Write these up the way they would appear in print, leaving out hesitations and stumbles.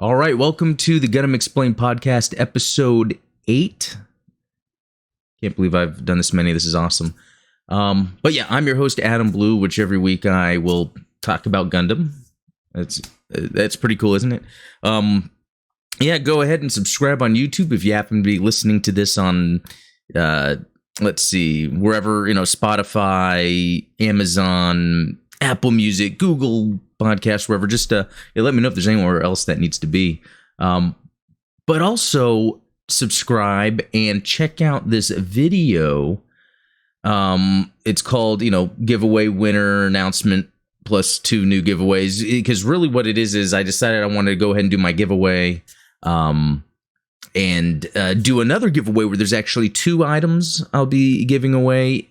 All right, welcome to the Gundam Explained podcast, episode 8. Can't believe I've done this many. This is awesome. But yeah, I'm your host, Adam Blue, which every week I will talk about Gundam. That's pretty cool, isn't it? Yeah, go ahead and subscribe on YouTube if you happen to be listening to this on, let's see, wherever, Spotify, Amazon, Apple Music, Google Podcasts, wherever. Just let me know if there's anywhere else that needs to be. But also subscribe and check out this video. It's called, giveaway winner announcement plus 2 new giveaways. Because really what it is I decided I wanted to go ahead and do my giveaway and do another giveaway where there's actually 2 items I'll be giving away.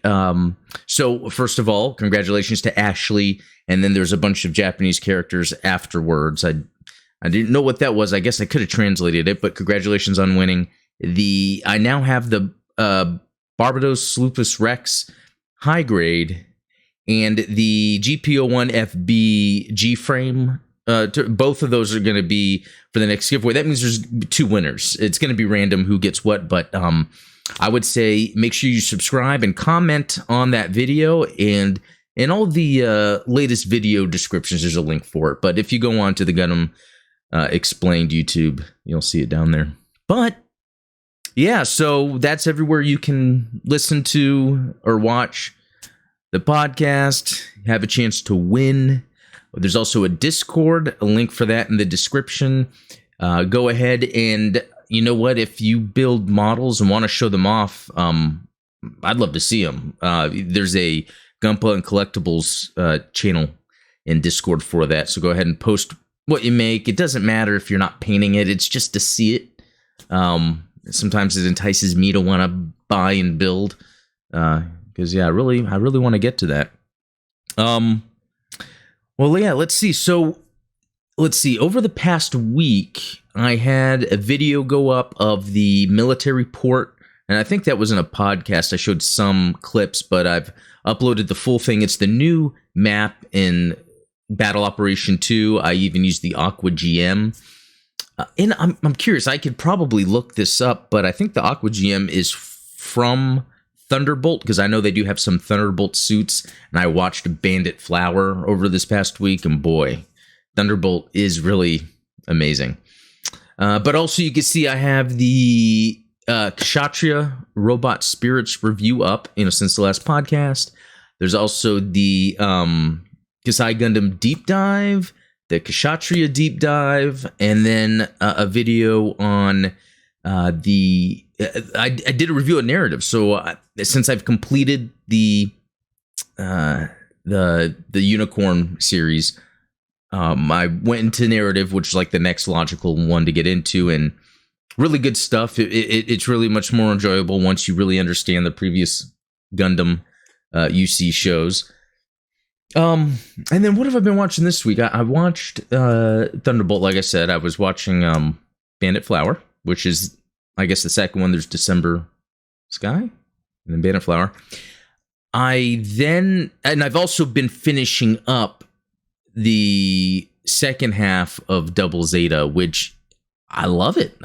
So first of all, congratulations to Ashley. And then there's a bunch of Japanese characters afterwards. I didn't know what that was. I guess I could have translated it, but congratulations on winning. I now have the Barbatos Lupus Rex high grade and the GP01FB G-frame. Both of those are going to be for the next giveaway. That means there's 2 winners. It's going to be random who gets what, but I would say make sure you subscribe and comment on that video, and in all the latest video descriptions, there's a link for it. But if you go on to the Gundam Explained YouTube, you'll see it down there. But yeah, so that's everywhere you can listen to or watch the podcast, have a chance to win. There's also a Discord, a link for that in the description. Go ahead and, you know what, if you build models and want to show them off, I'd love to see them. There's a Gunpla and Collectibles channel in Discord for that. So go ahead and post what you make. It doesn't matter if you're not painting it. It's just to see it. Sometimes it entices me to want to buy and build. Because, yeah, I really want to get to that. Well, yeah, let's see. So, let's see. Over the past week, I had a video go up of the military port. And I think that was in a podcast. I showed some clips, but I've uploaded the full thing. It's the new map in Battle Operation 2. I even used the Aqua GM. And I'm curious. I could probably look this up, but I think the Aqua GM is from Thunderbolt, because I know they do have some Thunderbolt suits, and I watched Bandit Flower over this past week, and boy, Thunderbolt is really amazing. But also, you can see I have the Kshatriya Robot Spirits review up, since the last podcast. There's also the ZZ Gundam Deep Dive, the Kshatriya Deep Dive, and then a video on the... I did a review of narrative, so since I've completed the Unicorn series, I went into narrative, which is like the next logical one to get into, and really good stuff. It's really much more enjoyable once you really understand the previous Gundam UC shows. And then what have I been watching this week? I watched Thunderbolt, like I said. I was watching Bandit Flower, which is, I guess, the second one. There's December Sky, and then Bandit Flower. I've also been finishing up the second half of Double Zeta, which I love it.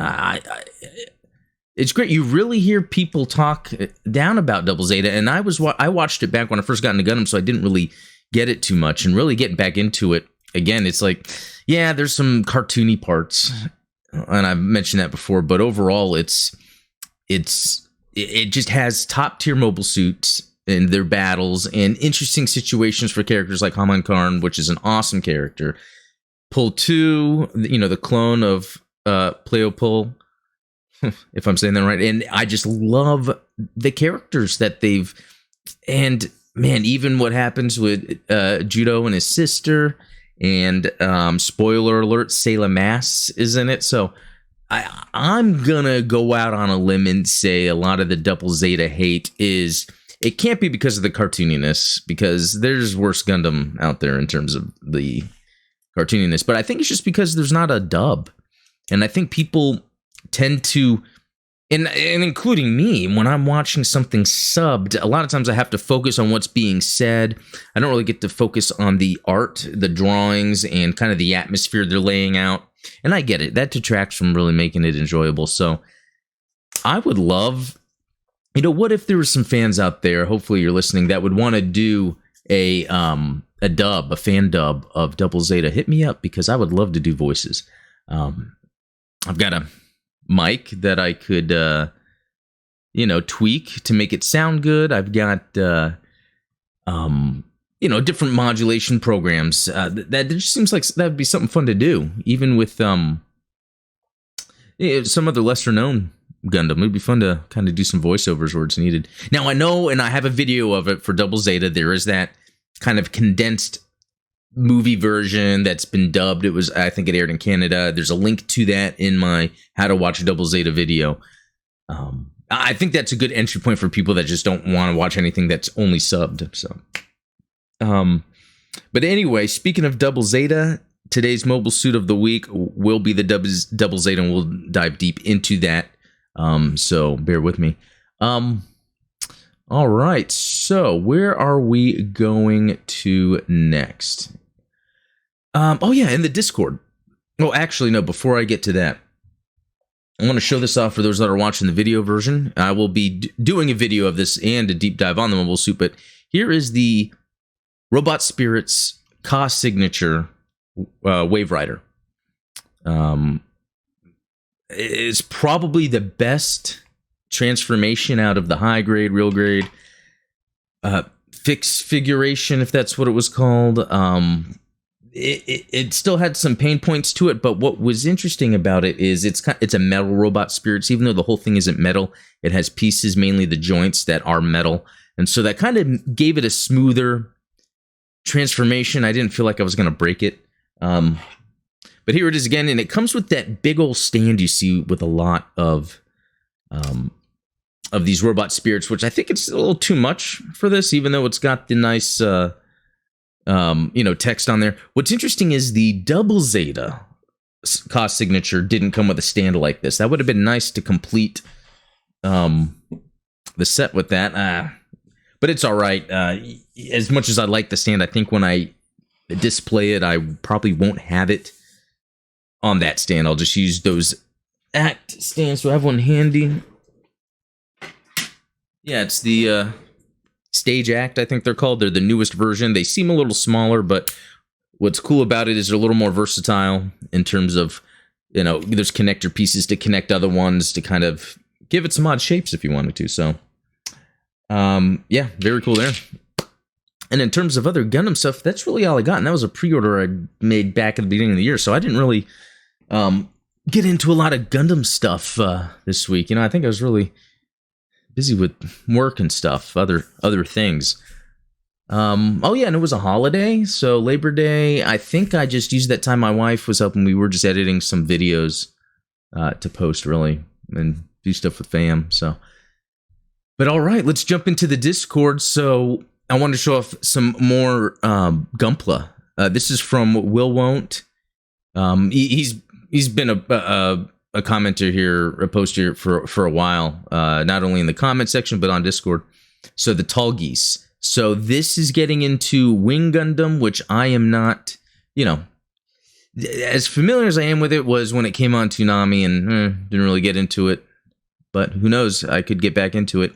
It's great. You really hear people talk down about Double Zeta, and I watched it back when I first got into Gundam, so I didn't really get it too much. And really getting back into it again, it's like, yeah, there's some cartoony parts, and I've mentioned that before, but overall, it just has top tier mobile suits and their battles and interesting situations for characters like Haman Karn, which is an awesome character. Pull 2, the clone of Pleopul, if I'm saying that right. And I just love the characters that they've, and man, even what happens with Judo and his sister, and spoiler alert, Sayla Mass is in it. So I'm gonna go out on a limb and say a lot of the Double Zeta hate it can't be because of the cartooniness, because there's worse Gundam out there in terms of the cartooniness, but I think it's just because there's not a dub. And I think people tend to, and including me, when I'm watching something subbed, a lot of times I have to focus on what's being said. I don't really get to focus on the art, the drawings, and kind of the atmosphere they're laying out. And I get it. That detracts from really making it enjoyable. So I would love, what if there were some fans out there, hopefully you're listening, that would want to do a fan dub of Double Zeta. Hit me up, because I would love to do voices. I've got a mic that I could, tweak to make it sound good. I've got, different modulation programs. That just seems like that'd be something fun to do, even with some other lesser known Gundam. It'd be fun to kind of do some voiceovers where it's needed. Now I know, and I have a video of it for Double Zeta. There is that kind of condensed movie version that's been dubbed. I think it aired in Canada. There's a link to that in my How to Watch Double Zeta video. I think that's a good entry point for people that just don't want to watch anything that's only subbed. So, but anyway, speaking of Double Zeta, today's mobile suit of the week will be the Double Zeta, and we'll dive deep into that. So bear with me. All right. So where are we going to next? In the Discord. Oh, actually, no, before I get to that, I want to show this off for those that are watching the video version. I will be doing a video of this and a deep dive on the mobile suit, but here is the Robot Spirits Ka signature Wave Rider. It's probably the best transformation out of the high grade, real grade, fixed figuration, if that's what it was called. It still had some pain points to it, but what was interesting about it is it's a metal Robot Spirits. Even though the whole thing isn't metal, it has pieces, mainly the joints, that are metal, and so that kind of gave it a smoother transformation. I didn't feel like I was going to break it. But here it is again, and it comes with that big old stand you see with a lot of these Robot Spirits, which I think it's a little too much for this, even though it's got the nice text on there. What's interesting is the Double Zeta Ka signature didn't come with a stand like this. That would have been nice to complete the set with that. But it's all right. As much as I like the stand, I think when I display it, I probably won't have it on that stand. I'll just use those ACT stands. So I have one handy. Yeah, it's the Stage ACT, I think they're called. They're the newest version. They seem a little smaller, but what's cool about it is they're a little more versatile in terms of, there's connector pieces to connect other ones to kind of give it some odd shapes if you wanted to. So, very cool there. And in terms of other Gundam stuff, that's really all I got. And that was a pre-order I made back at the beginning of the year. So I didn't really get into a lot of Gundam stuff this week. I think I was really busy with work and stuff, other things. And it was a holiday. So Labor Day, I think I just used that time my wife was up and we were just editing some videos to post, really, and do stuff with fam. So, but all right, let's jump into the Discord. So I wanted to show off some more Gunpla. This is from Will Won't. He's been a commenter here, a poster for a while, not only in the comment section but on Discord. So the Tall Geese. So this is getting into Wing Gundam, which I am not, as familiar as I am with it was when it came on Toonami, and didn't really get into it. But who knows? I could get back into it.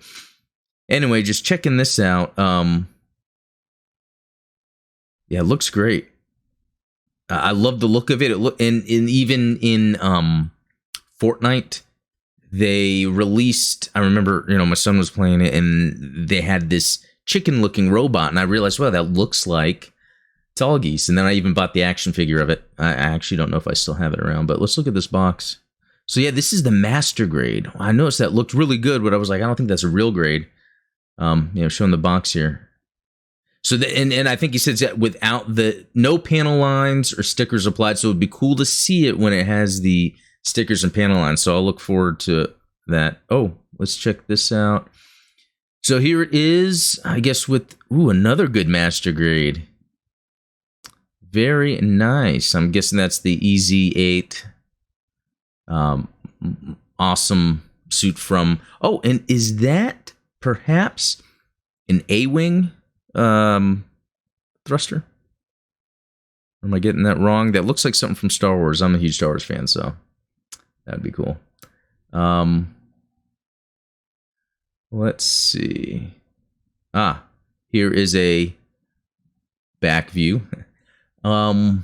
Anyway, just checking this out. It looks great. I love the look of it. And even in Fortnite, they released. I remember, my son was playing it, and they had this chicken-looking robot, and I realized, well, that looks like Tall Geese. And then I even bought the action figure of it. I actually don't know if I still have it around, but let's look at this box. So yeah, this is the master grade. I noticed that looked really good, but I was like, I don't think that's a real grade. Showing the box here. So and I think he says that without no panel lines or stickers applied. So it would be cool to see it when it has the stickers and panel lines. So I'll look forward to that. Oh, let's check this out. So here it is, I guess, with another good master grade. Very nice. I'm guessing that's the EZ8. Awesome suit from. Oh, and is that perhaps an A-wing thruster? Or am I getting that wrong? That looks like something from Star Wars. I'm a huge Star Wars fan, so that'd be cool. Let's see. Here is a back view. Yeah,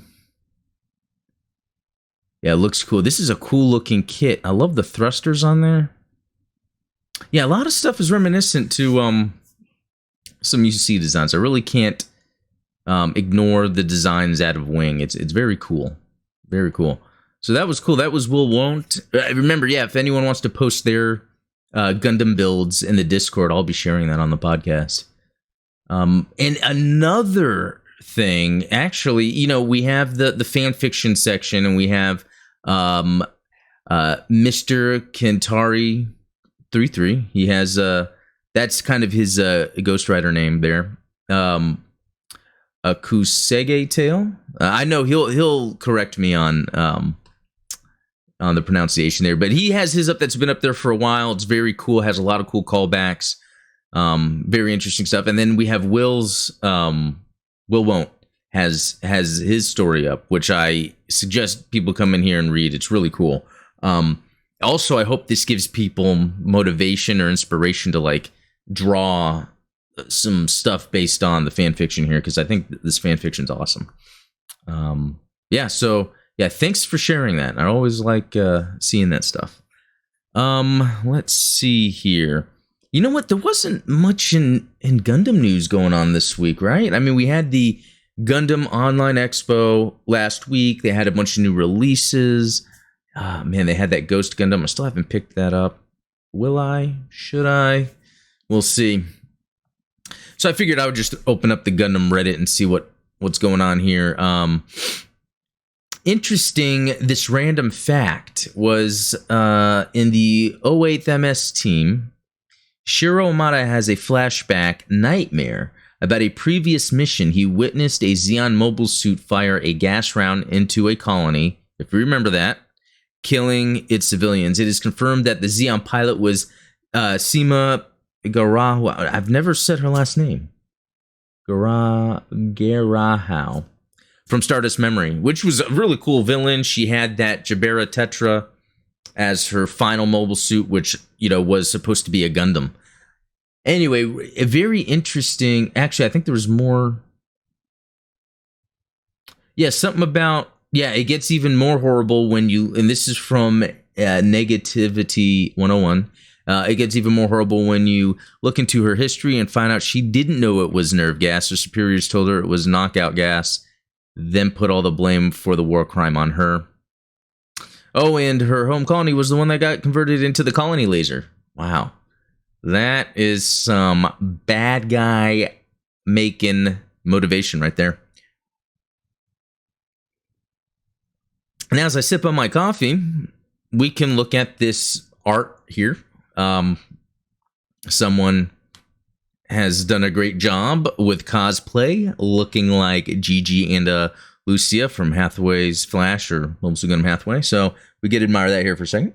it looks cool. This is a cool looking kit. I love the thrusters on there. Yeah, a lot of stuff is reminiscent to some UC designs. I really can't ignore the designs out of Wing. It's very cool. Very cool. So that was cool. That was Will Won't. Remember, yeah, if anyone wants to post their Gundam builds in the Discord, I'll be sharing that on the podcast. And another thing, actually, you know, we have the fan fiction section, and we have Mr. Kentari 33. He has that's kind of his ghostwriter name there. A Kusege Tale. I know he'll correct me on the pronunciation there, but he has his up that's been up there for a while. It's very cool. Has a lot of cool callbacks. Very interesting stuff. And then we have Will's Will Won't has his story up, which I suggest people come in here and read. It's really cool. Also, I hope this gives people motivation or inspiration to like draw some stuff based on the fan fiction here, because I think this fan fiction's awesome. Yeah, so yeah, thanks for sharing that. I always like seeing that stuff. Let's see here. You know what? There wasn't much in Gundam news going on this week, right? I mean, we had the Gundam Online Expo last week. They had a bunch of new releases. Man, they had that Ghost Gundam. I still haven't picked that up. Will I? Should I? We'll see. So I figured I would just open up the Gundam Reddit and see what's going on here. Interesting, this random fact was in the 08th MS team, Shiro Amada has a flashback nightmare about a previous mission. He witnessed a Zeon mobile suit fire a gas round into a colony, if you remember that, killing its civilians. It is confirmed that the Zeon pilot was Sima Garahu. I've never said her last name. Garahau. From Stardust Memory, which was a really cool villain. She had that Jabera Tetra as her final mobile suit, which, you know, was supposed to be a Gundam. Anyway, a very interesting... Actually, I think there was more... Yeah, something about... Yeah, it gets even more horrible when you... And this is from Negativity 101. It gets even more horrible when you look into her history and find out she didn't know it was nerve gas. Her superiors told her it was knockout gas, then put all the blame for the war crime on her. Oh, and her home colony was the one that got converted into the colony laser. Wow. That is some bad guy making motivation right there. And as I sip on my coffee, we can look at this art here. Someone has done a great job with cosplay, looking like Gigi Andalucia from Hathaway's Flash, or Mobile Suit Gundam Hathaway. So we get to admire that here for a second.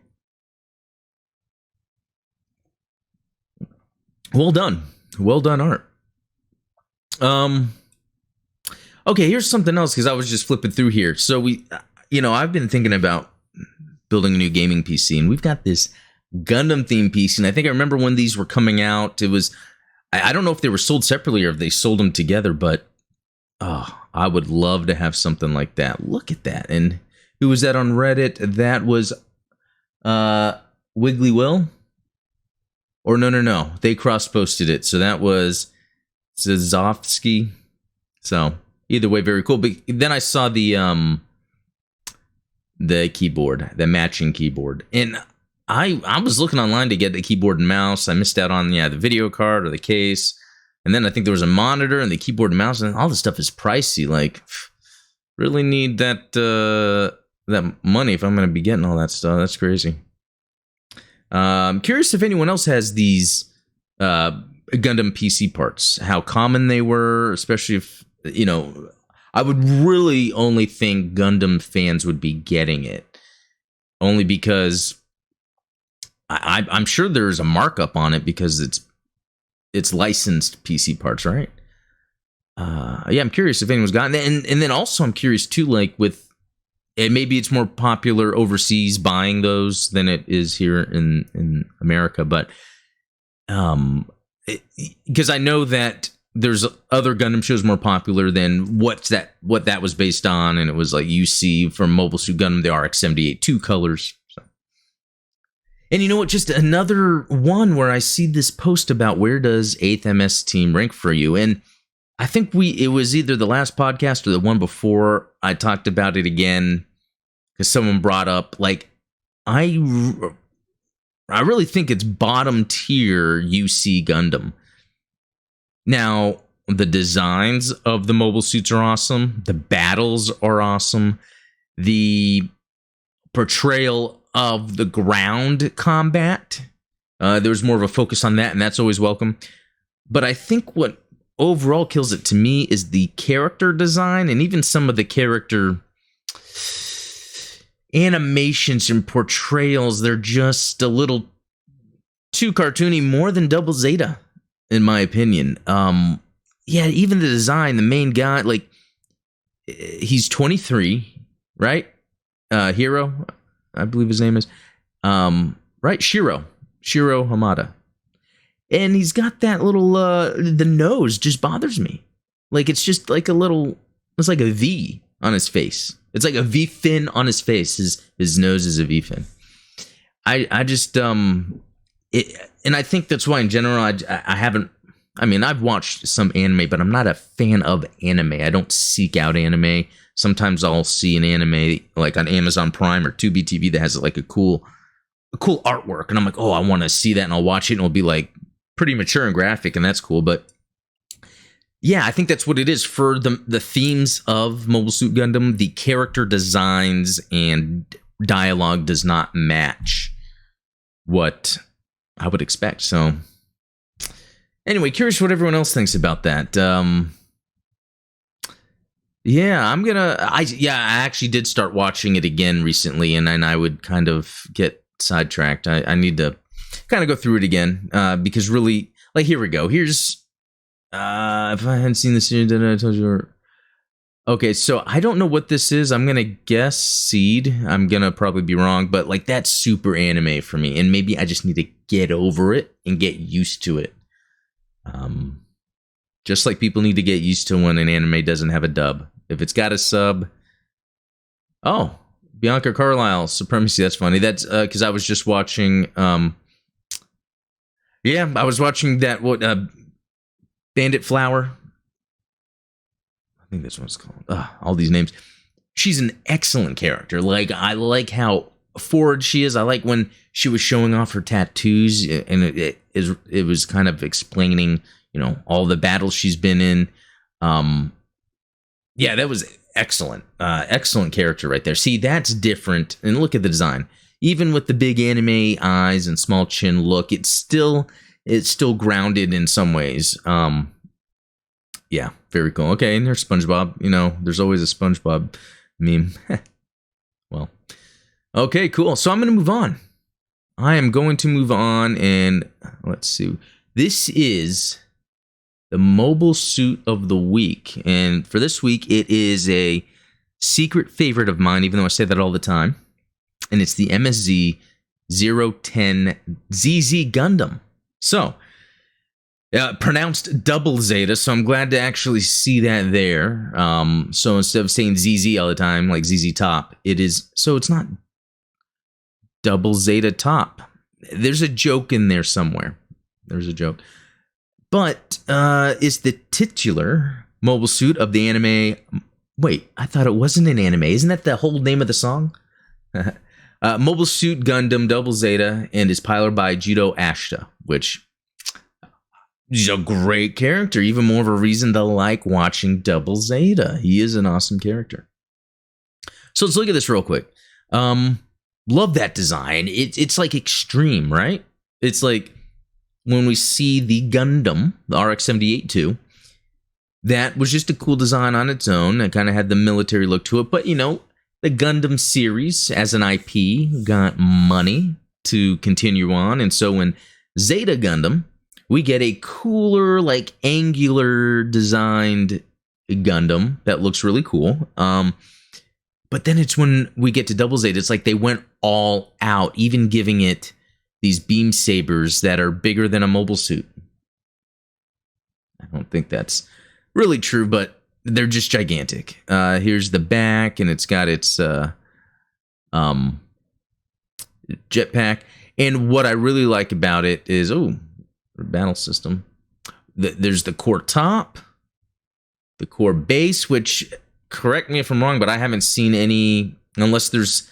Well done. Well done art. Okay, here's something else, because I was just flipping through here. So I've been thinking about building a new gaming PC, and we've got this Gundam themed PC, and I think I remember when these were coming out, it was, I don't know if they were sold separately or if they sold them together, but I would love to have something like that. Look at that. And who was that on Reddit? That was Wiggly Will? Or no. They cross-posted it. So that was Zazovsky. So either way, very cool. But then I saw the keyboard, the matching keyboard. And I was looking online to get the keyboard and mouse. I missed out on the video card or the case. And then I think there was a monitor and the keyboard and mouse, and all this stuff is pricey. Like, really need that money if I'm going to be getting all that stuff. That's crazy. I'm curious if anyone else has these Gundam PC parts, how common they were, especially if, I would really only think Gundam fans would be getting it. Only because I'm sure there's a markup on it because it's licensed PC parts, right? Yeah, I'm curious if anyone's gotten it. And then also I'm curious too, like with, and maybe it's more popular overseas buying those than it is here in America, but because I know that there's other Gundam shows more popular than what that was based on, and it was like UC from Mobile Suit Gundam, the RX-78 2 colors. So. And you know what? Just another one where I see this post about where does 8th MS team rank for you, and I think it was either the last podcast or the one before I talked about it again because someone brought up like I really think it's bottom tier UC Gundam. Now, the designs of the mobile suits are awesome. The battles are awesome. The portrayal of the ground combat, there's more of a focus on that, and that's always welcome. But I think what overall kills it to me is the character design and even some of the character animations and portrayals. They're just a little too cartoony, more than Double Zeta. In my opinion. Yeah, even the design, the main guy, like, he's 23, right? Hero, I believe his name is. Right? Shiro Hamada. And he's got that little, the nose just bothers me. Like, it's just like it's like a V on his face. It's like a V fin on his face. His nose is a V fin. I just, and I think that's why in general I haven't. I mean, I've watched some anime, but I'm not a fan of anime. I don't seek out anime. Sometimes I'll see an anime like on Amazon Prime or Tubi TV that has like a cool artwork, and I'm like, oh, I want to see that, and I'll watch it, and it'll be like pretty mature and graphic, and that's cool. But yeah, I think that's what it is for the themes of Mobile Suit Gundam. The character designs and dialogue does not match what I would expect. So anyway, curious what everyone else thinks about that. Yeah, I actually did start watching it again recently, and then I would kind of get sidetracked. I need to kind of go through it again, because really, like, here we go. Here's, if I hadn't seen the series, then I told you. Okay, so I don't know what this is. I'm going to guess Seed. I'm going to probably be wrong, but like that's super anime for me. And maybe I just need to get over it and get used to it. Just like people need to get used to when an anime doesn't have a dub. If it's got a sub. Oh, Bianca Carlisle, Supremacy. That's funny. That's because I was just watching. I was watching that Bandit Flower. I think that's what it's called. All these names. She's an excellent character. Like, I like how forward she is. I like when she was showing off her tattoos, and it was kind of explaining, all the battles she's been in. Yeah, that was excellent. Excellent character right there. See, that's different. And look at the design. Even with the big anime eyes and small chin look, it's still grounded in some ways. Yeah, very cool. Okay, and there's SpongeBob. There's always a SpongeBob meme. Well, okay, cool. So I'm going to move on. I am going to move on, and let's see. This is the mobile suit of the week. And for this week, it is a secret favorite of mine, even though I say that all the time. And it's the MSZ 010 ZZ Gundam. So, pronounced double Zeta, so I'm glad to actually see that there. So instead of saying ZZ all the time, like ZZ Top, it's not double Zeta Top. There's a joke in there somewhere. There's a joke. But is the titular mobile suit of the anime... Wait, I thought it wasn't an anime. Isn't that the whole name of the song? Mobile Suit Gundam Double Zeta, and is piloted by Jito Ashita, which... he's a great character. Even more of a reason to like watching Double Zeta. He is an awesome character. So let's look at this real quick. Love that design. It's like extreme, right? It's like when we see the Gundam, the RX-78 2, that was just a cool design on its own. It kind of had the military look to it. But, the Gundam series as an IP got money to continue on. And so when Zeta Gundam, we get a cooler, like angular designed Gundam that looks really cool. But then it's when we get to Double Zeta, it's like they went all out, even giving it these beam sabers that are bigger than a mobile suit. I don't think that's really true, but they're just gigantic. Here's the back, and it's got its jetpack. And what I really like about it is, battle system. There's the core top, the core base, which, correct me if I'm wrong, but I haven't seen any, unless there's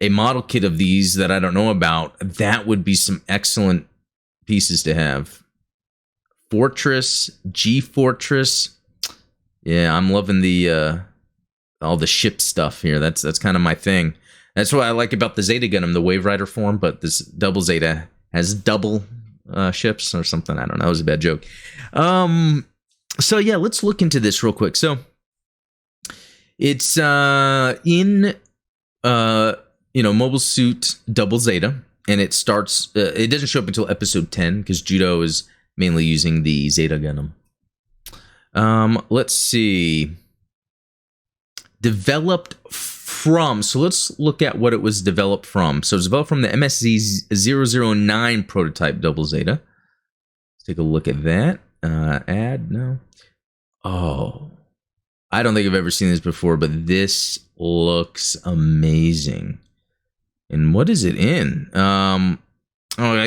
a model kit of these that I don't know about. That would be some excellent pieces to have. Fortress, G-Fortress. Yeah, I'm loving the all the ship stuff here. That's kind of my thing. That's what I like about the Zeta Gundam, the Wave Rider form, but this Double Zeta has double ships or something. I don't know. It was a bad joke. So yeah, let's look into this real quick. So it's in Mobile Suit Double Zeta, and it starts. It doesn't show up until episode 10 because Judo is mainly using the Zeta Gundam. Let's see. Developed from. So let's look at what it was developed from. So it's developed from the MSZ-009 prototype Double Zeta. Let's take a look at that. Add, no. Oh, I don't think I've ever seen this before, but this looks amazing. And what is it in? I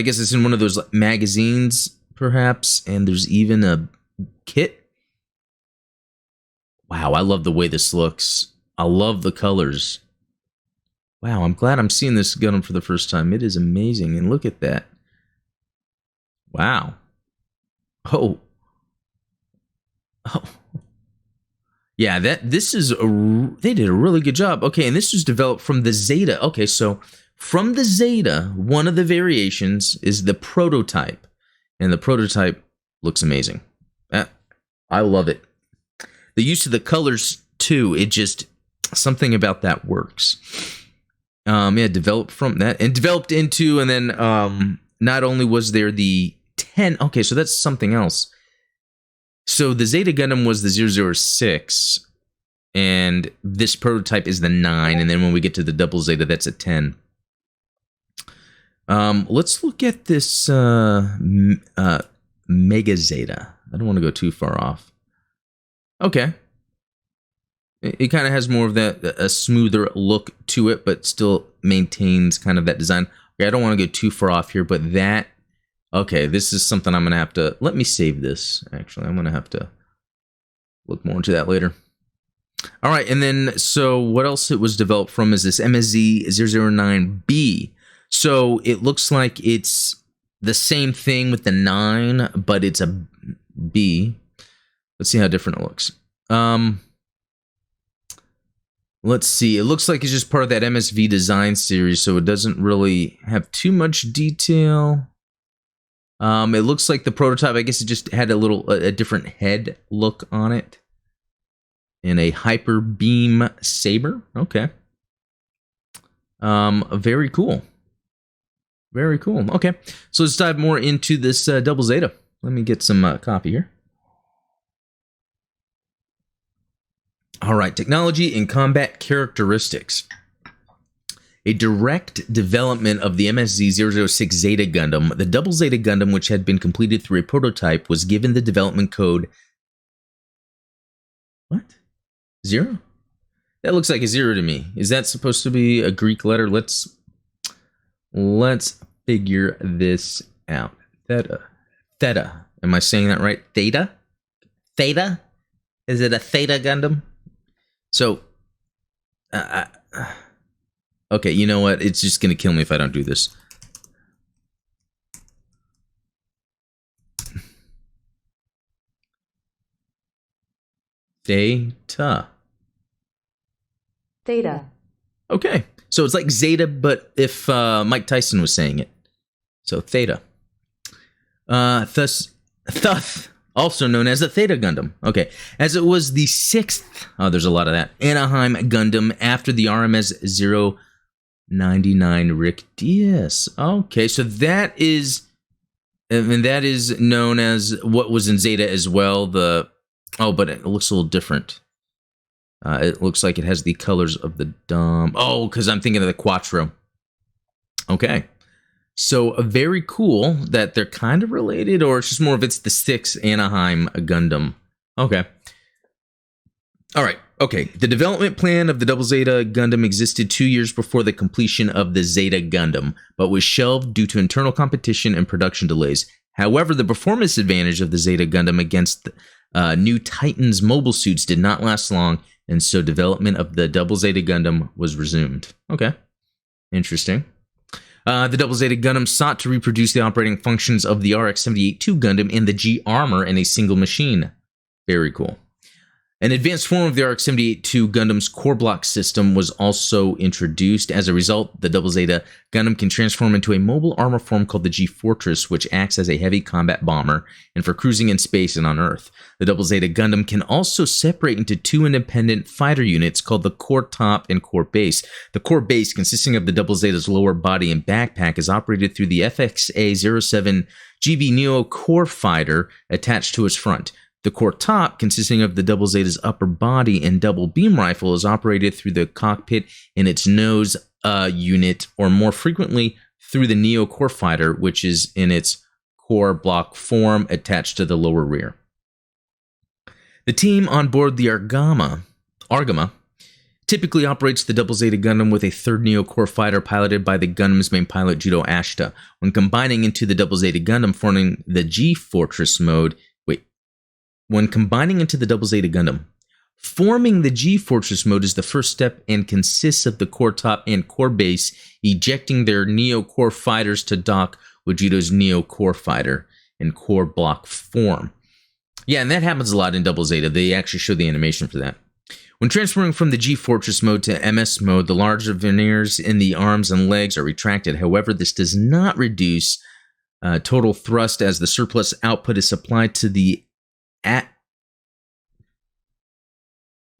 guess it's in one of those magazines, perhaps. And there's even a kit. Wow, I love the way this looks. I love the colors. Wow, I'm glad I'm seeing this Gundam for the first time. It is amazing. And look at that. Wow. Oh. Yeah, this is they did a really good job. Okay, and this was developed from the Zeta. Okay, so from the Zeta, one of the variations is the prototype. And the prototype looks amazing. I love it. The use of the colors too, it just, something about that works. Yeah, developed from that and developed into, and then not only was there the 10, okay, so that's something else. So the Zeta Gundam was the 006, and this prototype is the 9, and then when we get to the Double Zeta, that's a 10. Let's look at this Mega Zeta. I don't want to go too far off. Okay. It kind of has more of that, a smoother look to it, but still maintains kind of that design. Okay, I don't want to go too far off here, but that, okay, this is something I'm going to have to, let me save this, actually. I'm going to have to look more into that later. All right, and then, so what else it was developed from is this MSZ-009B. So it looks like it's the same thing with the 9, but it's a B. Let's see how different it looks. Let's see. It looks like it's just part of that MSV design series, so it doesn't really have too much detail. It looks like the prototype, I guess it just had a different head look on it. And a hyper beam saber. Okay. Very cool. Very cool. Okay. So let's dive more into this Double Zeta. Let me get some copy here. All right, technology and combat characteristics. A direct development of the MSZ-006 Zeta Gundam, the Double Zeta Gundam, which had been completed through a prototype, was given the development code... What? 0? That looks like a 0 to me. Is that supposed to be a Greek letter? Let's figure this out. Theta. Am I saying that right? Theta? Theta? Is it a Theta Gundam? So, okay, you know what? It's just going to kill me if I don't do this. Theta. Theta. Okay, so it's like Zeta, but if Mike Tyson was saying it. So, Theta. Thus, also known as the Theta Gundam. Okay, as it was the 6th, there's a lot of that, Anaheim Gundam after the RMS 099 Rick Diaz. Okay, so that is And that is known as what was in Zeta as well. But it looks a little different. It looks like it has the colors of the Dom. Oh, because I'm thinking of the Quattro. Okay. So very cool that they're kind of related, or it's just more of it's the 6 Anaheim Gundam. Okay. All right. Okay. The development plan of the Double Zeta Gundam existed 2 years before the completion of the Zeta Gundam, but was shelved due to internal competition and production delays. However, the performance advantage of the Zeta Gundam against new Titans mobile suits did not last long, and so development of the Double Zeta Gundam was resumed. Okay. Interesting. The Double Zeta Gundam sought to reproduce the operating functions of the RX-78-2 Gundam and the G Armor in a single machine. Very cool. An advanced form of the RX-78-2 Gundam's core block system was also introduced. As a result, the Double Zeta Gundam can transform into a mobile armor form called the G-Fortress, which acts as a heavy combat bomber and for cruising in space and on Earth. The Double Zeta Gundam can also separate into 2 independent fighter units called the Core Top and Core Base. The Core Base, consisting of the Double Zeta's lower body and backpack, is operated through the FXA-07 GB Neo Core Fighter attached to its front. The Core Top, consisting of the Double Zeta's upper body and double beam rifle, is operated through the cockpit in its nose unit, or more frequently through the Neo Core Fighter, which is in its core block form attached to the lower rear. The team on board the Argama typically operates the Double Zeta Gundam with a third Neo Core Fighter piloted by the Gundam's main pilot, Judo Ashita. When combining into the Double Zeta Gundam, forming the G-Fortress mode, When combining into the Double Zeta Gundam, forming the G-Fortress mode is the first step and consists of the Core Top and Core Base ejecting their Neo Core Fighters to dock with Judo's Neo Core Fighter in core block form. Yeah, and that happens a lot in Double Zeta. They actually show the animation for that. When transferring from the G-Fortress mode to MS mode, the larger veneers in the arms and legs are retracted. However, this does not reduce total thrust, as the surplus output is supplied to the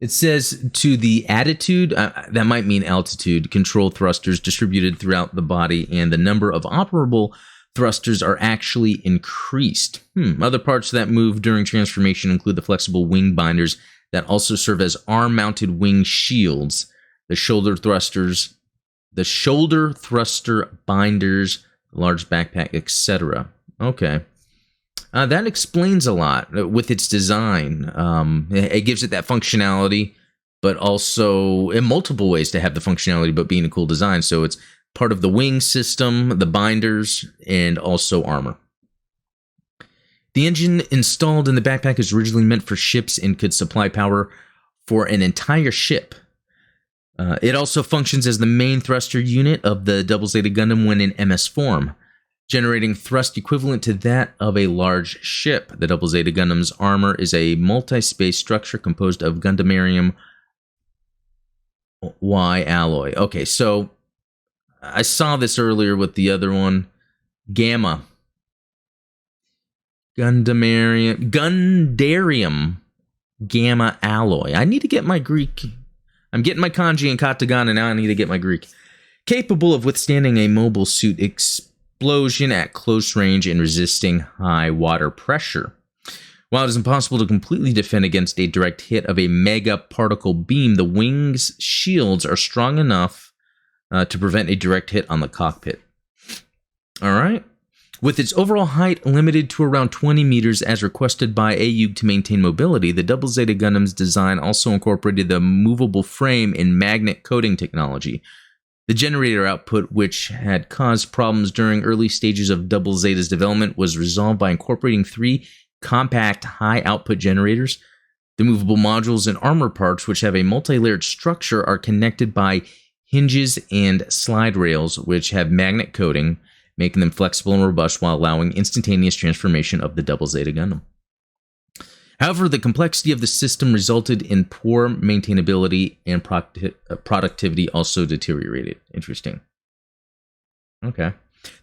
It says to the attitude, that might mean altitude, control thrusters distributed throughout the body, and the number of operable thrusters are actually increased. Other parts that move during transformation include the flexible wing binders that also serve as arm-mounted wing shields, the shoulder thruster binders, large backpack, etc. Okay. That explains a lot with its design. It gives it that functionality, but also in multiple ways to have the functionality, but being a cool design. So it's part of the wing system, the binders, and also armor. The engine installed in the backpack is originally meant for ships and could supply power for an entire ship. It also functions as the main thruster unit of the Double Zeta Gundam when in MS form, generating thrust equivalent to that of a large ship. The Double Zeta Gundam's armor is a multi-space structure composed of Gundamarium Y alloy. Okay, so I saw this earlier with the other one. Gamma. Gundarium Gamma alloy. I need to get my Greek. I'm getting my kanji and katakana, now I need to get my Greek. Capable of withstanding a mobile suit explosion at close range and resisting high water pressure. While it is impossible to completely defend against a direct hit of a mega particle beam, the wing's shields are strong enough to prevent a direct hit on the cockpit. All right. With its overall height limited to around 20 meters as requested by AUG to maintain mobility, the Double Zeta Gundam's design also incorporated the movable frame and magnet coating technology. The generator output, which had caused problems during early stages of Double Zeta's development, was resolved by incorporating 3 compact high-output generators. The movable modules and armor parts, which have a multi-layered structure, are connected by hinges and slide rails, which have magnet coating, making them flexible and robust while allowing instantaneous transformation of the Double Zeta Gundam. However, the complexity of the system resulted in poor maintainability, and productivity also deteriorated. Interesting. Okay.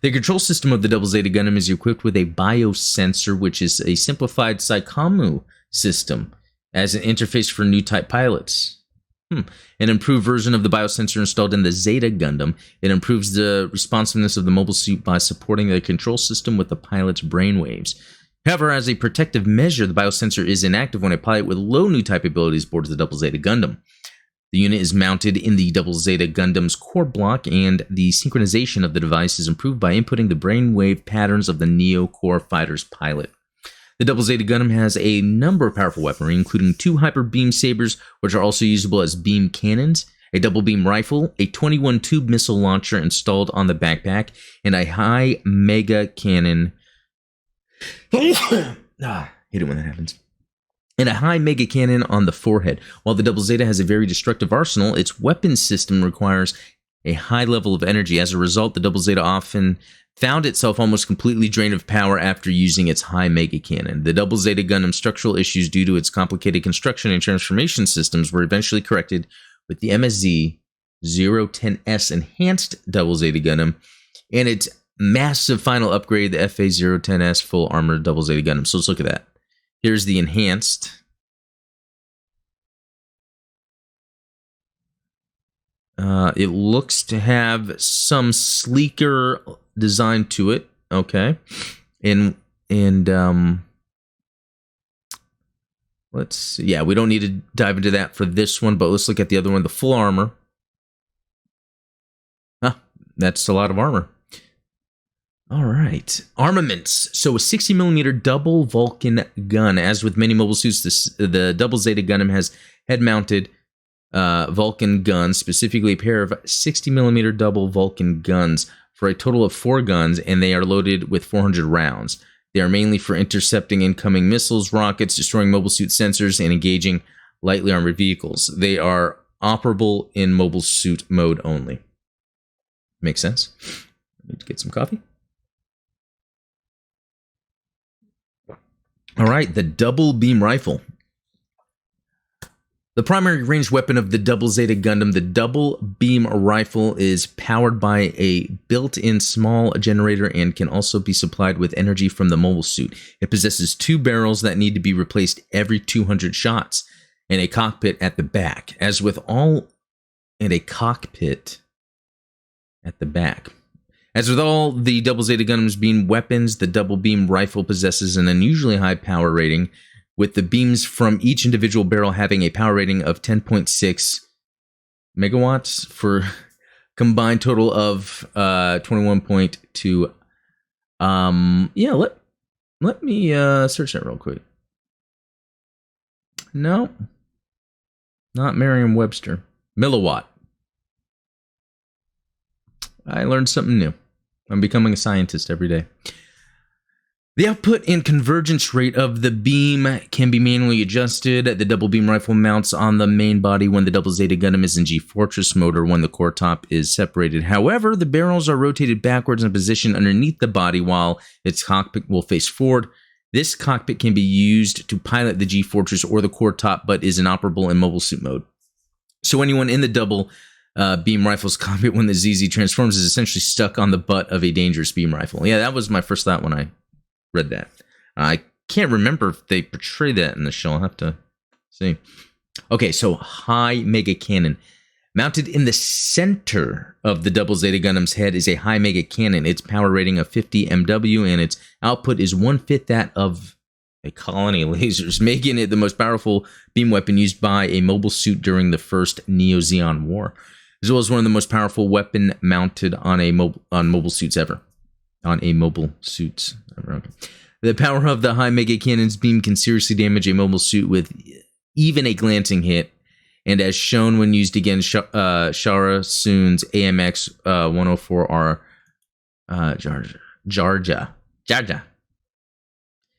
The control system of the Double Zeta Gundam is equipped with a Biosensor, which is a simplified Psychomu system as an interface for new type pilots. An improved version of the biosensor installed in the Zeta Gundam. It improves the responsiveness of the mobile suit by supporting the control system with the pilot's brainwaves. However, as a protective measure, the biosensor is inactive when a pilot with low new type abilities boards the Double Zeta Gundam. The unit is mounted in the Double Zeta Gundam's core block, and the synchronization of the device is improved by inputting the brainwave patterns of the Neo Core Fighter's pilot. The Double Zeta Gundam has a number of powerful weaponry, including 2 hyper beam sabers, which are also usable as beam cannons, a double beam rifle, a 21-tube missile launcher installed on the backpack, and a high mega cannon. Hate it when that happens. And a high mega cannon on the forehead. While the Double Zeta has a very destructive arsenal, its weapon system requires a high level of energy. As a result, the Double Zeta often found itself almost completely drained of power after using its high mega cannon. The Double Zeta Gundam's structural issues due to its complicated construction and transformation systems were eventually corrected with the MSZ-010S enhanced Double Zeta Gundam and its massive final upgrade, the FA-010S full armored Double Zeta Gundam. So let's look at that. Here's the enhanced. It looks to have some sleeker design to it. Okay. And let's see. Yeah, we don't need to dive into that for this one, but let's look at the other one, the full armor. That's a lot of armor. All right. Armaments. So a 60mm double Vulcan gun. As with many mobile suits, the Double Zeta Gundam has head-mounted Vulcan guns, specifically a pair of 60mm double Vulcan guns for a total of 4 guns, and they are loaded with 400 rounds. They are mainly for intercepting incoming missiles, rockets, destroying mobile suit sensors, and engaging lightly armored vehicles. They are operable in mobile suit mode only. Makes sense. Need to get some coffee. All right, the double beam rifle. The primary ranged weapon of the Double Zeta Gundam, the double beam rifle, is powered by a built-in small generator and can also be supplied with energy from the mobile suit. It possesses 2 barrels that need to be replaced every 200 shots, and a cockpit at the back. As with all the Double Zeta Gundam's beam weapons, the double beam rifle possesses an unusually high power rating, with the beams from each individual barrel having a power rating of 10.6 megawatts for combined total of 21.2. Let me search that real quick. No, not Merriam-Webster. Milliwatt. I learned something new. I'm becoming a scientist every day. The output and convergence rate of the beam can be manually adjusted. The double beam rifle mounts on the main body when the Double Zeta Gundam is in G-Fortress mode or when the core top is separated. However, the barrels are rotated backwards in position underneath the body while its cockpit will face forward. This cockpit can be used to pilot the G-Fortress or the core top, but is inoperable in mobile suit mode. So anyone in the double beam rifle's cockpit when the ZZ transforms is essentially stuck on the butt of a dangerous beam rifle. Yeah, that was my first thought when I read that. I can't remember if they portray that in the show. I'll have to see. Okay, so high mega cannon. Mounted in the center of the Double Zeta Gundam's head is a high mega cannon. Its power rating of 50 MW and its output is 1/5 that of a colony of lasers, making it the most powerful beam weapon used by a mobile suit during the first Neo-Zeon War, as well as one of the most powerful weapon mounted on mobile suits ever. The power of the high mega cannon's beam can seriously damage a mobile suit with even a glancing hit, and as shown when used against Shara Soon's AMX 104R Jarja.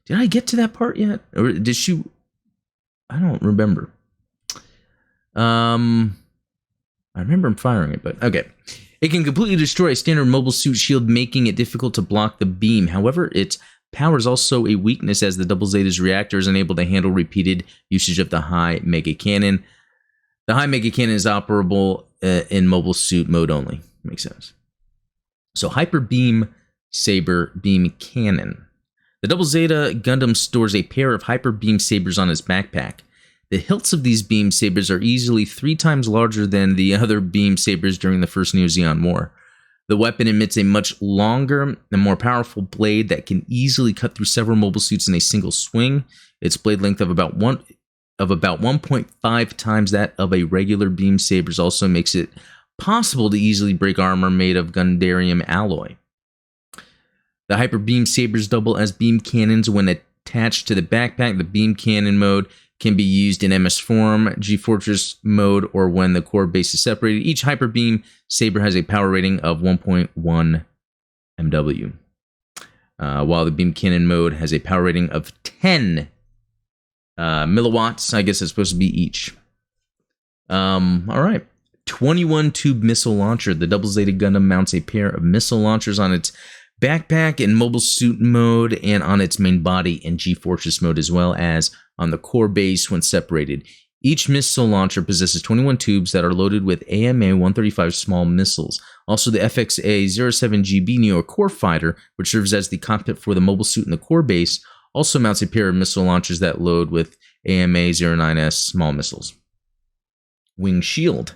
Did I get to that part yet? Or did she? I don't remember. I remember him firing it, but okay. It can completely destroy a standard mobile suit shield, making it difficult to block the beam. However, its power is also a weakness as the Double Zeta's reactor is unable to handle repeated usage of the high mega cannon. The high mega cannon is operable in mobile suit mode only. Makes sense. So Hyper Beam Saber Beam Cannon. The Double Zeta Gundam stores a pair of Hyper Beam Sabers on its backpack. The hilts of these beam sabers are easily 3 times larger than the other beam sabers during the first Neo Zeon War. The weapon emits a much longer and more powerful blade that can easily cut through several mobile suits in a single swing. Its blade length of about 1.5 times that of a regular beam sabers also makes it possible to easily break armor made of Gundarium alloy. The Hyper Beam Sabers double as beam cannons when attached to the backpack. The beam cannon mode can be used in MS form, G-Fortress mode, or when the core base is separated. Each Hyper Beam Saber has a power rating of 1.1 MW, while the beam cannon mode has a power rating of 10 milliwatts. I guess it's supposed to be each. All right. 21 tube missile launcher. The Double Zeta Gundam mounts a pair of missile launchers on its backpack in mobile suit mode and on its main body in G-Fortress mode, as well as on the core base when separated. Each missile launcher possesses 21 tubes that are loaded with AMA-135 small missiles. Also, the FXA-07GB Neo Core Fighter, which serves as the cockpit for the mobile suit in the core base, also mounts a pair of missile launchers that load with AMA-09S small missiles. Wing Shield.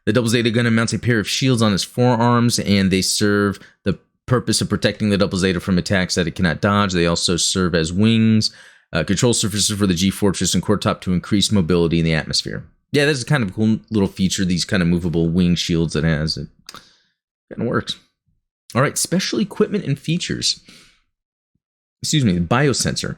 The Double Zeta Gundam mounts a pair of shields on its forearms, and they serve the purpose of protecting the Double Zeta from attacks that it cannot dodge. They also serve as wings, control surfaces for the G-Fortress and core top to increase mobility in the atmosphere. Yeah, that's kind of a cool little feature, these kind of movable wing shields it has. It kind of works. All right, special equipment and features. Excuse me, the Biosensor.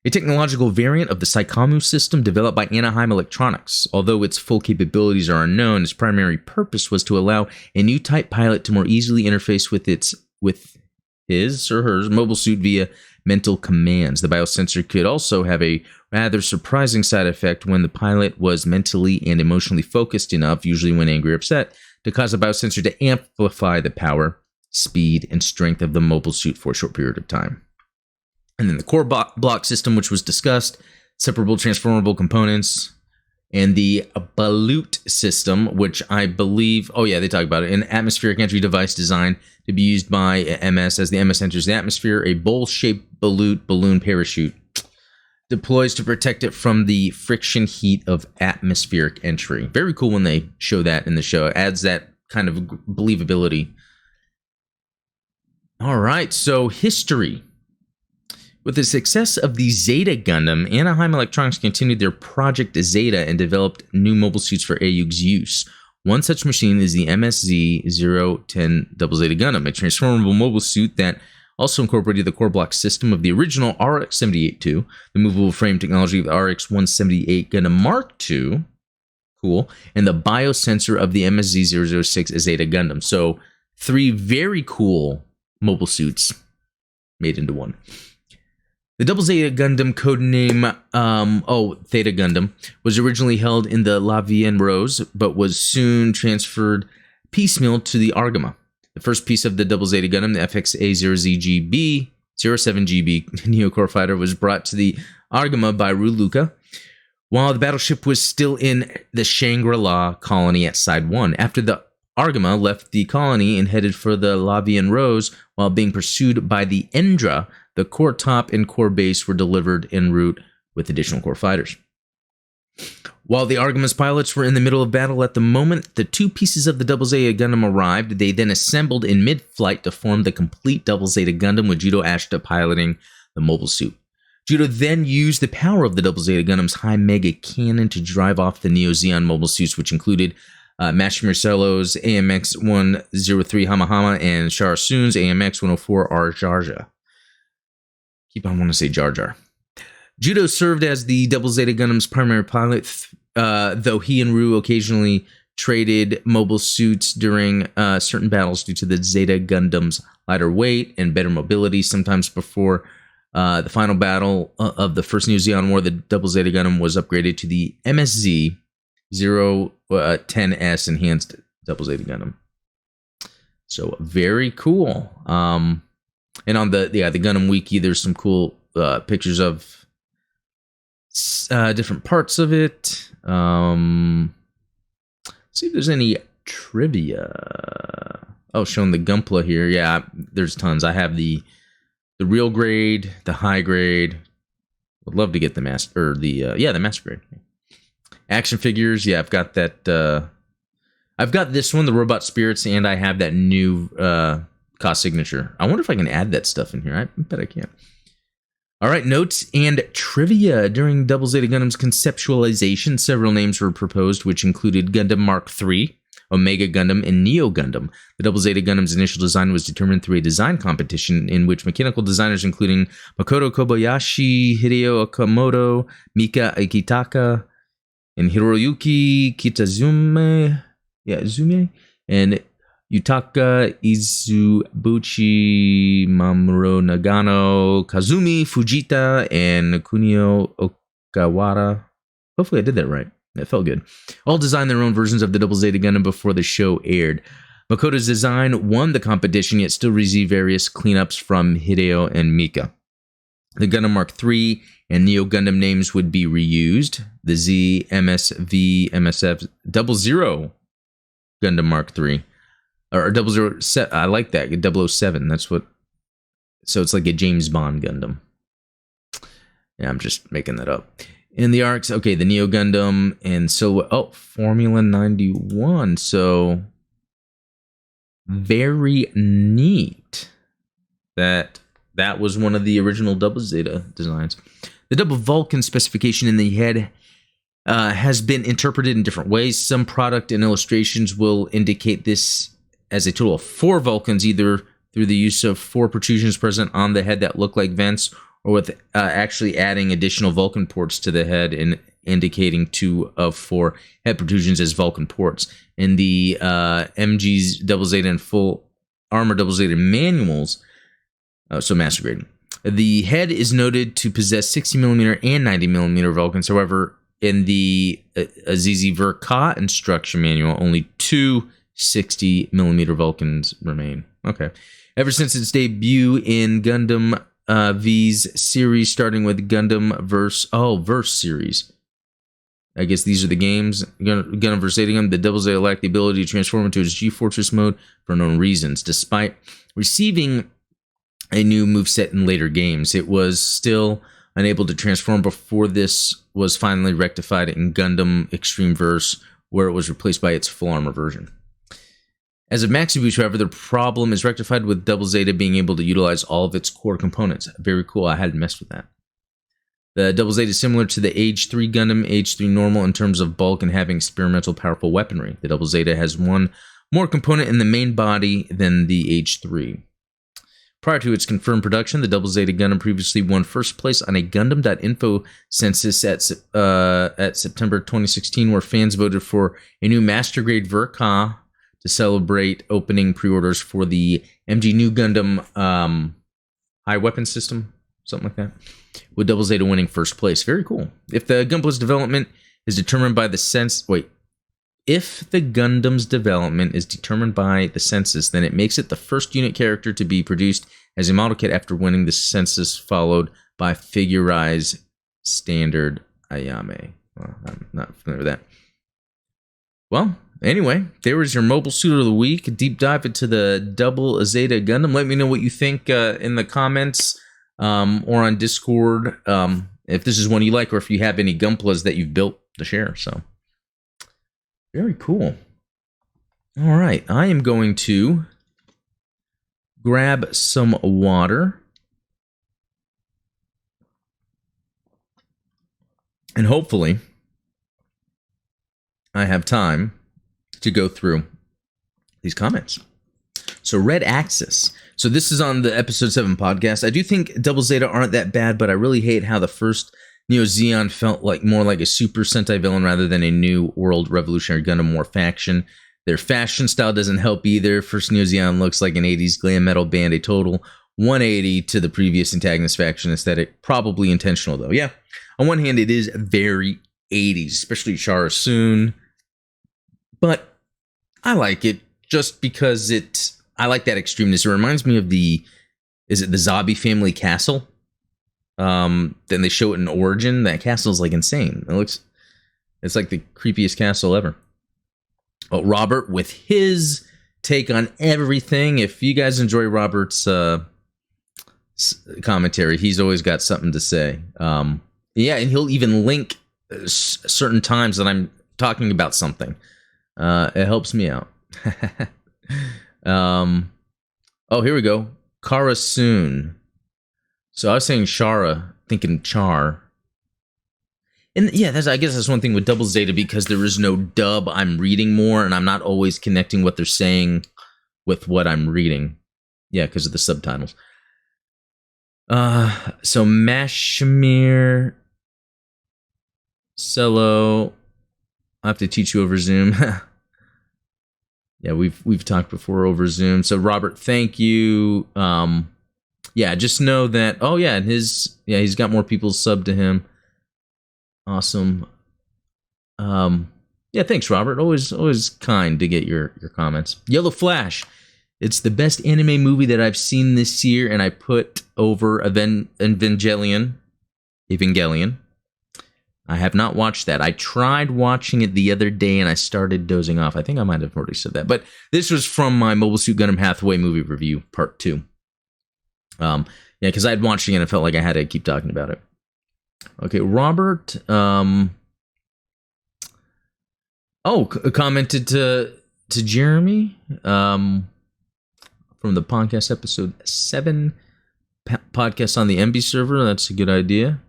A technological variant of the Psychomu system developed by Anaheim Electronics. Although its full capabilities are unknown, its primary purpose was to allow a new type pilot to more easily interface with his or her mobile suit via mental commands. The biosensor could also have a rather surprising side effect when the pilot was mentally and emotionally focused enough, usually when angry or upset, to cause the biosensor to amplify the power, speed, and strength of the mobile suit for a short period of time. And then the core block system, which was discussed, separable transformable components, and the Balut system, which I believe, oh yeah, they talk about it, an atmospheric entry device designed to be used by MS as the MS enters the atmosphere. A bowl-shaped Balut balloon parachute deploys to protect it from the friction heat of atmospheric entry. Very cool when they show that in the show. It adds that kind of believability. All right, so history. With the success of the Zeta Gundam, Anaheim Electronics continued their Project Zeta and developed new mobile suits for AUG's use. One such machine is the MSZ-010 Double Zeta Gundam, a transformable mobile suit that also incorporated the core block system of the original RX-78-2, the movable frame technology of the RX-178 Gundam Mark II, cool, and the biosensor of the MSZ-006 Zeta Gundam. So 3 very cool mobile suits made into one. The Double Zeta Gundam codename, Theta Gundam, was originally held in the La Vienne Rose, but was soon transferred piecemeal to the Argama. The first piece of the Double Zeta Gundam, the FXA-0ZGB, 07GB Neocore Fighter, was brought to the Argama by Ruluka, while the battleship was still in the Shangri-La colony at Side 1. After the Argama left the colony and headed for the La Vienne Rose while being pursued by the Endra, the core top and core base were delivered en route with additional core fighters. While the Argama's pilots were in the middle of battle at the moment the 2 pieces of the Double Zeta Gundam arrived, they then assembled in mid-flight to form the complete Double Zeta Gundam with Judo Ashita piloting the mobile suit. Judo then used the power of the Double Zeta Gundam's high mega cannon to drive off the Neo Zeon mobile suits, which included Master Marcello's AMX-103 Hamahama and Shara Soon's AMX-104 Arjarja. Keep on wanting to say Jar Jar. Judo served as the Double Zeta Gundam's primary pilot, though he and Ryu occasionally traded mobile suits during certain battles due to the Zeta Gundam's lighter weight and better mobility. Sometimes before the final battle of the first Neo Zeon War, the Double Zeta Gundam was upgraded to the MSZ-010S Enhanced Double Zeta Gundam. So very cool. And on the Gundam Wiki, there's some cool pictures of different parts of it. See if there's any trivia. Oh, showing the Gunpla here. Yeah, there's tons. I have the real grade, the high grade. Would love to get the master grade. Action figures, yeah, I've got that. I've got this one, the Robot Spirits, and I have that new cost signature. I wonder if I can add that stuff in here. I bet I can. All right, notes and trivia. During Double Zeta Gundam's conceptualization, several names were proposed, which included Gundam Mark III, Omega Gundam, and Neo Gundam. The Double Zeta Gundam's initial design was determined through a design competition in which mechanical designers including Makoto Kobayashi, Hideo Okamoto, Mika Akitaka, and Hiroyuki Kitazume, and Yutaka Izubuchi, Mamoru Nagano, Kazumi Fujita, and Kunio Okawara. Hopefully I did that right. That felt good. All designed their own versions of the Double Zeta Gundam before the show aired. Makoto's design won the competition, yet still received various cleanups from Hideo and Mika. The Gundam Mark III and Neo Gundam names would be reused. The Z, MSV, MSF, 00 Gundam Mark III. Or 007, I like that, 007, that's what, so it's like a James Bond Gundam. Yeah, I'm just making that up. In the arcs, okay, the Neo Gundam and Formula 91, so very neat. That was one of the original Double Zeta designs. The double Vulcan specification in the head has been interpreted in different ways. Some product and illustrations will indicate this as a total of 4 Vulcans, either through the use of 4 protrusions present on the head that look like vents, or with actually adding additional Vulcan ports to the head and indicating 2 of 4 head protrusions as Vulcan ports. In the MG's Double Zeta and Full Armor Double Zeta manuals, so master grade, the head is noted to possess 60mm and 90mm Vulcans. However, in the ZZ Verka instruction manual, only 2 60mm Vulcans remain. Okay. Ever since its debut in Gundam V's series, starting with Gundam Verse series. I guess these are the games. Gundam Verse Zeta Gundam, the Double Zeta lacked the ability to transform into its G-Fortress mode for unknown reasons. Despite receiving a new moveset in later games, it was still unable to transform before this was finally rectified in Gundam Extreme Verse, where it was replaced by its full armor version. As a Maxi Boost, however, the problem is rectified with Double Zeta being able to utilize all of its core components. Very cool. I hadn't messed with that. The Double Zeta is similar to the Age 3 Gundam, Age 3 Normal in terms of bulk and having experimental powerful weaponry. The Double Zeta has one more component in the main body than the Age 3. Prior to its confirmed production, the Double Zeta Gundam previously won first place on a Gundam.info census at September 2016, where fans voted for a new Master Grade Verka to celebrate opening pre-orders for the MG New Gundam High Weapon System, something like that, with Double Zeta winning first place. Very cool. If the Gundam's development is determined by the census, then it makes it the first unit character to be produced as a model kit after winning the census, followed by Figurize Standard Ayame. Well, I'm not familiar with that. Well, anyway, there was your mobile suit of the week. A deep dive into the Double Zeta Gundam. Let me know what you think in the comments or on Discord. If this is one you like, or if you have any Gunplas that you've built to share. So, very cool. All right, I am going to grab some water. And hopefully, I have time to go through these comments. So, Red Axis. So, this is on the Episode 7 podcast. I do think Double Zeta aren't that bad, but I really hate how the first Neo Zeon felt like more like a Super Sentai villain rather than a New World Revolutionary Gundam War faction. Their fashion style doesn't help either. First Neo Zeon looks like an 80s glam metal band, a total 180 to the previous antagonist faction aesthetic. Probably intentional, though. Yeah, on one hand, it is very 80s, especially Chara Soon. But I like it just because I like that extremeness. It reminds me of the Zabi family castle? Then they show it in Origin. That castle is like insane. It's like the creepiest castle ever. Oh, Robert with his take on everything. If you guys enjoy Robert's commentary, he's always got something to say. Yeah, and he'll even link certain times that I'm talking about something. It helps me out. Oh, here we go. Kara soon. So I was saying Shara, thinking Char. And yeah, I guess that's one thing with Double Zeta, because there is no dub. I'm reading more, and I'm not always connecting what they're saying with what I'm reading. Yeah, because of the subtitles. So Mashmir, Cello. I have to teach you over Zoom. Yeah, we've talked before over Zoom. So Robert, thank you. Yeah, just know that. Oh yeah, and he's got more people sub to him. Awesome. Yeah, thanks, Robert. Always kind to get your comments. Yellow Flash. It's the best anime movie that I've seen this year, and I put over Evangelion. I have not watched that. I tried watching it the other day, and I started dozing off. I think I might have already said that. But this was from my Mobile Suit Gundam Hathaway movie review, part 2. Yeah, because I had watched it, and I felt like I had to keep talking about it. Okay, Robert... commented to Jeremy from the podcast episode 7, podcast on the MB server. That's a good idea.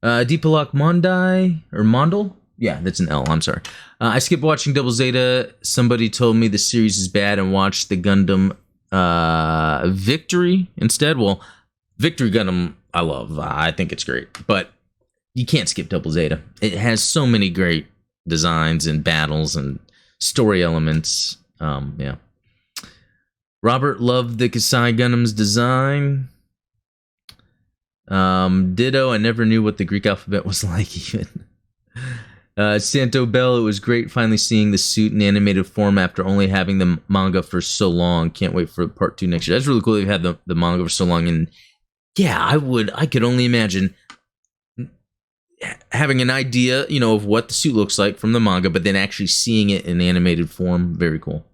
Deepalak Mondal? Yeah, that's an L. I'm sorry. I skipped watching Double Zeta. Somebody told me the series is bad and watched the Gundam Victory instead. Well, Victory Gundam I love. I think it's great, but you can't skip Double Zeta. It has so many great designs and battles and story elements. Yeah. Robert loved the Kasai Gundam's design. Ditto. I never knew what the Greek alphabet was like even. Santo Bell, it was great finally seeing the suit in animated form after only having the manga for so long. Can't wait for part 2 next year. That's really cool they've had the manga for so long. And yeah, I could only imagine having an idea, of what the suit looks like from the manga, but then actually seeing it in animated form. Very cool.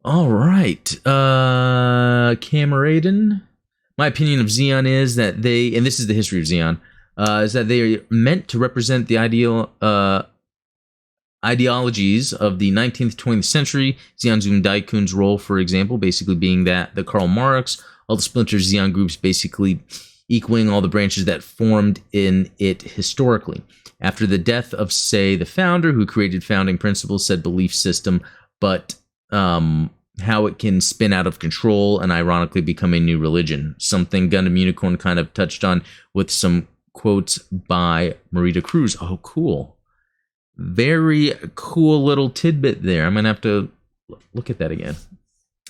All right. Cameraden. My opinion of Zeon is that they, and this is the history of Zeon, is that they are meant to represent the ideologies of the 19th, 20th century. Zeon Zum Daikun's role, for example, basically being that the Karl Marx, all the splinter Zeon groups basically equaling all the branches that formed in it historically. After the death of, say, the founder who created founding principles, said belief system, but how it can spin out of control and ironically become a new religion. Something Gundam Unicorn kind of touched on with some quotes by Marita Cruz. Oh, cool. Very cool little tidbit there. I'm going to have to look at that again.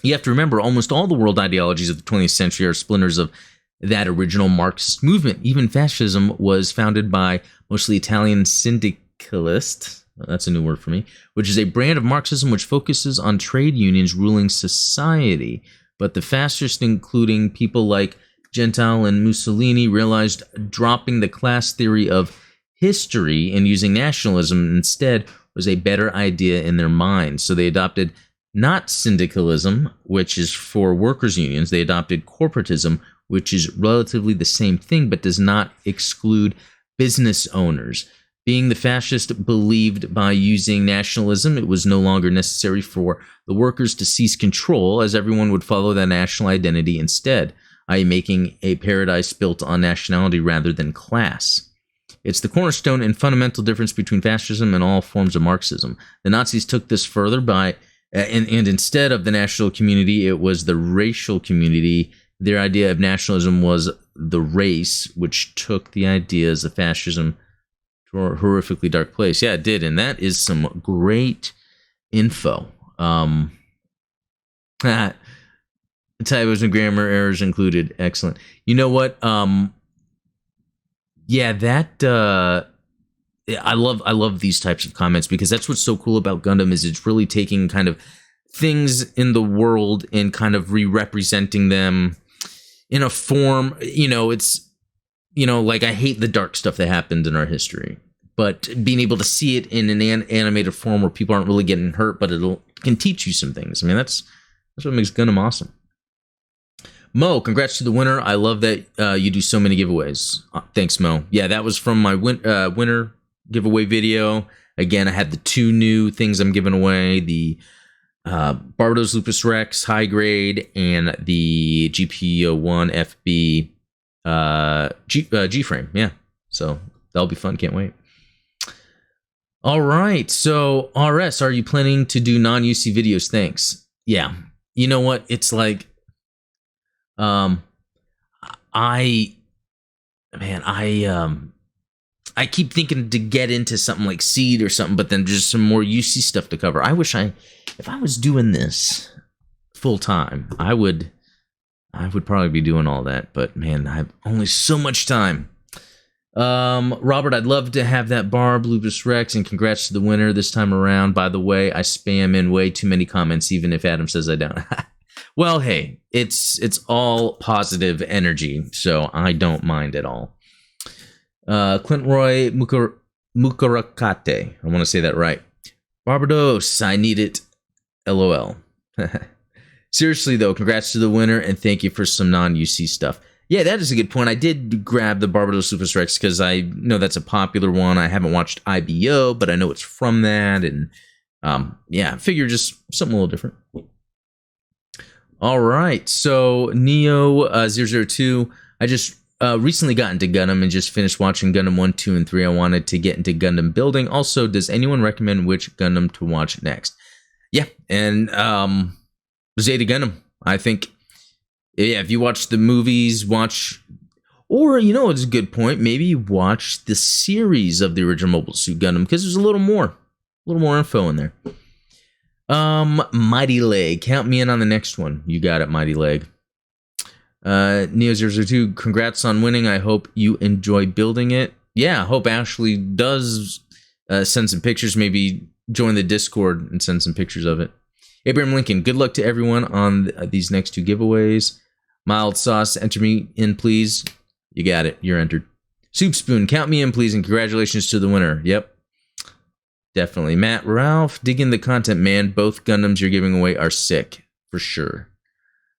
You have to remember, almost all the world ideologies of the 20th century are splinters of that original Marxist movement. Even fascism was founded by mostly Italian syndicalists. That's a new word for me, which is a brand of Marxism which focuses on trade unions ruling society. But the fascists, including people like Gentile and Mussolini, realized dropping the class theory of history and using nationalism instead was a better idea in their minds. So they adopted not syndicalism, which is for workers' unions. They adopted corporatism, which is relatively the same thing, but does not exclude business owners. Being the fascist believed by using nationalism, it was no longer necessary for the workers to seize control, as everyone would follow that national identity instead, i.e. making a paradise built on nationality rather than class. It's the cornerstone and fundamental difference between fascism and all forms of Marxism. The Nazis took this further by, and instead of the national community, it was the racial community. Their idea of nationalism was the race, which took the ideas of fascism to a horrifically dark place. Yeah, it did, and that is some great info. Typos and grammar errors included. Excellent. You know what? Yeah, that I love these types of comments, because that's what's so cool about Gundam, is it's really taking kind of things in the world and kind of re-representing them in a form, it's, like, I hate the dark stuff that happened in our history, but being able to see it in an animated form where people aren't really getting hurt, but can teach you some things. I mean, that's what makes Gundam awesome. Mo, congrats to the winner. I love that you do so many giveaways. Thanks, Mo. Yeah, that was from my winner giveaway video. Again, I had the 2 new things I'm giving away, the Barbatos Lupus Rex high grade and the GP01 FB G-frame. Yeah, so that'll be fun. Can't wait. All right, so RS, are you planning to do non-UC videos? Thanks. Yeah, you know what? It's like, I keep thinking to get into something like Seed or something, but then just some more UC stuff to cover. I wish if I was doing this full time, I would probably be doing all that, but man, I have only so much time. Robert, I'd love to have that Barb Lupus Rex, and congrats to the winner this time around. By the way, I spam in way too many comments, even if Adam says I don't. Well, hey, it's all positive energy, so I don't mind at all. Clint Roy Mukarakate, I want to say that right. Barbatos, I need it. LOL. Seriously though, congrats to the winner, and thank you for some non-UC stuff. Yeah, that is a good point. I did grab the Barbatos Lupus Rex because I know that's a popular one. I haven't watched IBO, but I know it's from that, and yeah, figure just something a little different. All right, so Neo002, I just recently got into Gundam and just finished watching Gundam 1, 2, and 3. I wanted to get into Gundam building. Also, does anyone recommend which Gundam to watch next? Yeah, and Zeta Gundam. I think, yeah, if you watch the movies, or, you know, it's a good point, maybe watch the series of the original Mobile Suit Gundam, because there's a little more info in there. Mighty Leg, count me in on the next one. You got it, Mighty Leg. Neo002, congrats on winning. I hope you enjoy building it. Yeah, I hope Ashley does send some pictures, maybe join the Discord and send some pictures of it. Abraham Lincoln, good luck to everyone on these next 2 giveaways. Mild Sauce, enter me in, please. You got it. You're entered. Soup Spoon, count me in, please, and congratulations to the winner. Yep. Definitely. Matt Ralph, digging the content, man. Both Gundams you're giving away are sick, for sure.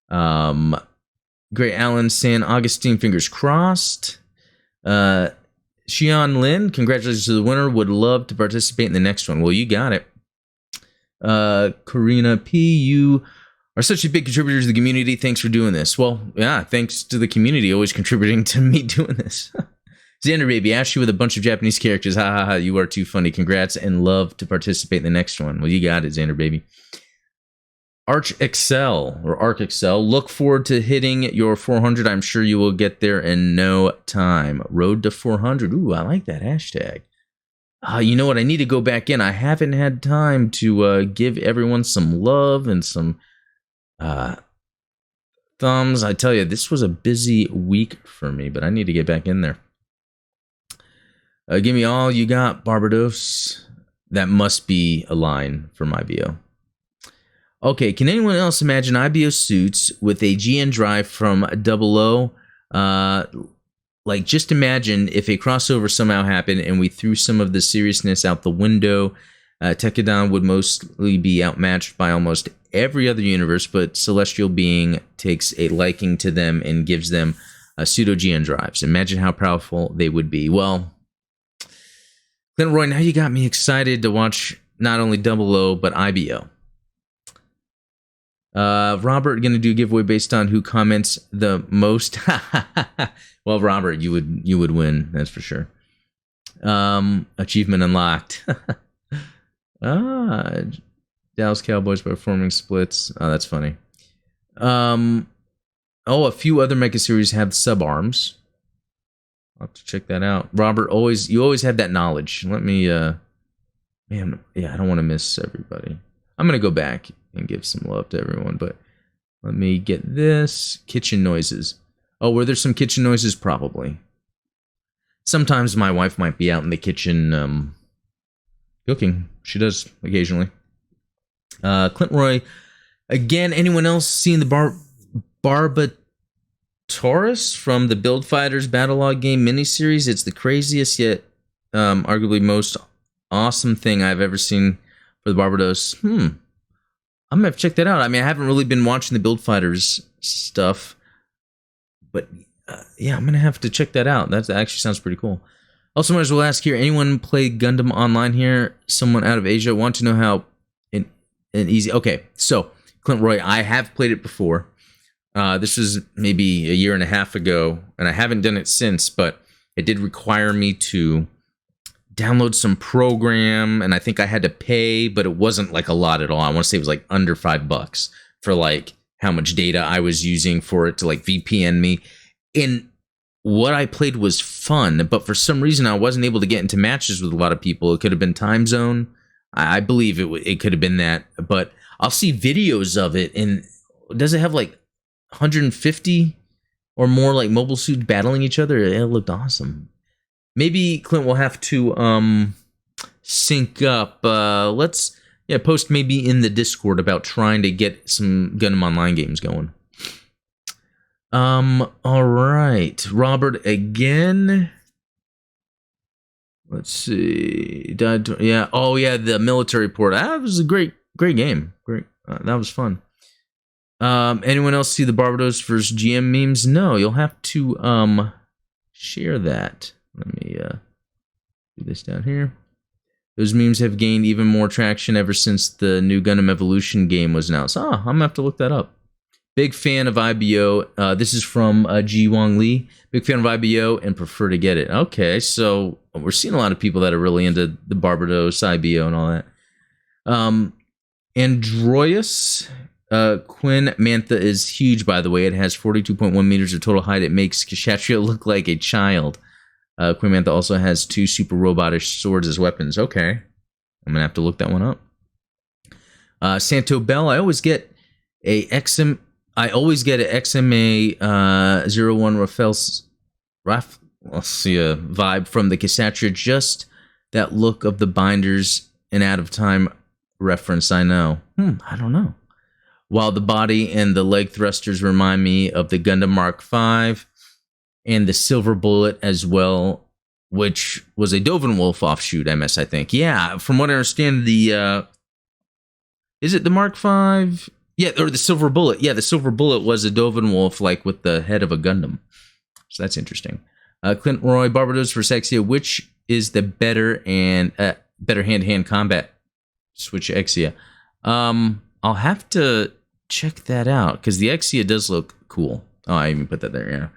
Great Alan, San Augustine, fingers crossed. Xian Lin, congratulations to the winner. Would love to participate in the next one. Well, you got it. Karina P, you are such a big contributor to the community. Thanks for doing this. Well, yeah, thanks to the community always contributing to me doing this. Xander Baby, Ashley with a bunch of Japanese characters. Ha ha ha, you are too funny. Congrats and love to participate in the next one. Well, you got it, Xander Baby. Arch Excel, or Arc Excel, look forward to hitting your 400. I'm sure you will get there in no time. Road to 400. Ooh, I like that hashtag. You know what? I need to go back in. I haven't had time to give everyone some love and some thumbs. I tell you, this was a busy week for me, but I need to get back in there. Give me all you got, Barbatos. That must be a line from IBO. Okay, can anyone else imagine IBO suits with a GN drive from 00? Like, just imagine if a crossover somehow happened and we threw some of the seriousness out the window. Tekadon would mostly be outmatched by almost every other universe, but Celestial Being takes a liking to them and gives them pseudo-GN drives. Imagine how powerful they would be. Well, Clint Roy, now you got me excited to watch not only 00, but IBO. Robert, gonna do a giveaway based on who comments the most. Well, Robert, you would win, that's for sure. Achievement unlocked. Dallas Cowboys by performing splits. Oh, that's funny. A few other mecha series have sub arms. I'll have to check that out. Robert, you always have that knowledge. Let me man, yeah, I don't want to miss everybody. I'm gonna go back and give some love to everyone, but let me get this. Kitchen noises. Oh, were there some kitchen noises? Probably. Sometimes my wife might be out in the kitchen cooking. She does occasionally. Clint Roy, again, anyone else seen the Barbatos from the Build Fighters Battlelog game miniseries? It's the craziest yet arguably most awesome thing I've ever seen for the Barbatos. I'm gonna have to check that out. I mean, I haven't really been watching the Build Fighters stuff. But yeah, I'm gonna have to check that out. That actually sounds pretty cool. Also, might as well ask here: anyone play Gundam Online here? Someone out of Asia want to know how an easy. Okay, so Clint Roy, I have played it before. This was maybe a year and a half ago, and I haven't done it since. But it did require me to download some program, and I think I had to pay, but it wasn't like a lot at all. I want to say it was like under $5 for like how much data I was using for it to like VPN me. And what I played was fun, but for some reason I wasn't able to get into matches with a lot of people. It could have been time zone. I believe it could have been that, but I'll see videos of it, and does it have like 150 or more like mobile suits battling each other? It looked awesome. Maybe Clint will have to sync up. Let's post maybe in the Discord about trying to get some Gundam Online games going. All right, Robert again. Let's see. Yeah. Oh yeah, the military port. That was a great game. Great. That was fun. Anyone else see the Barbatos versus GM memes? No, you'll have to share that. Let me do this down here. Those memes have gained even more traction ever since the new Gundam Evolution game was announced. I'm gonna have to look that up. Big fan of IBO. This is from Ji Wong Lee. Big fan of IBO and prefer to get it. Okay, so we're seeing a lot of people that are really into the Barbatos, IBO, and all that. Androius Quinn Mantha is huge, by the way. It has 42.1 meters of total height. It makes Kshatriya look like a child. Quinn Mantha also has 2 super robotish swords as weapons. Okay, I'm gonna have to look that one up. Santo Bell. I always get a XMA 01 Rafflesia vibe from the Kshatriya. Just that look of the binders and out of time reference. I know. I don't know. While the body and the leg thrusters remind me of the Gundam Mark V and the Silver Bullet as well, which was a Dovenwolf offshoot MS, I think. Yeah, from what I understand, the is it the Mark V? Yeah, or the Silver Bullet. Yeah, the Silver Bullet was a Dovenwolf, like with the head of a Gundam. So that's interesting. Clint Roy, Barbatos for Exia. Which is the better hand-to-hand combat? Switch Exia. I'll have to check that out because the Exia does look cool. Oh, I even put that there. Yeah.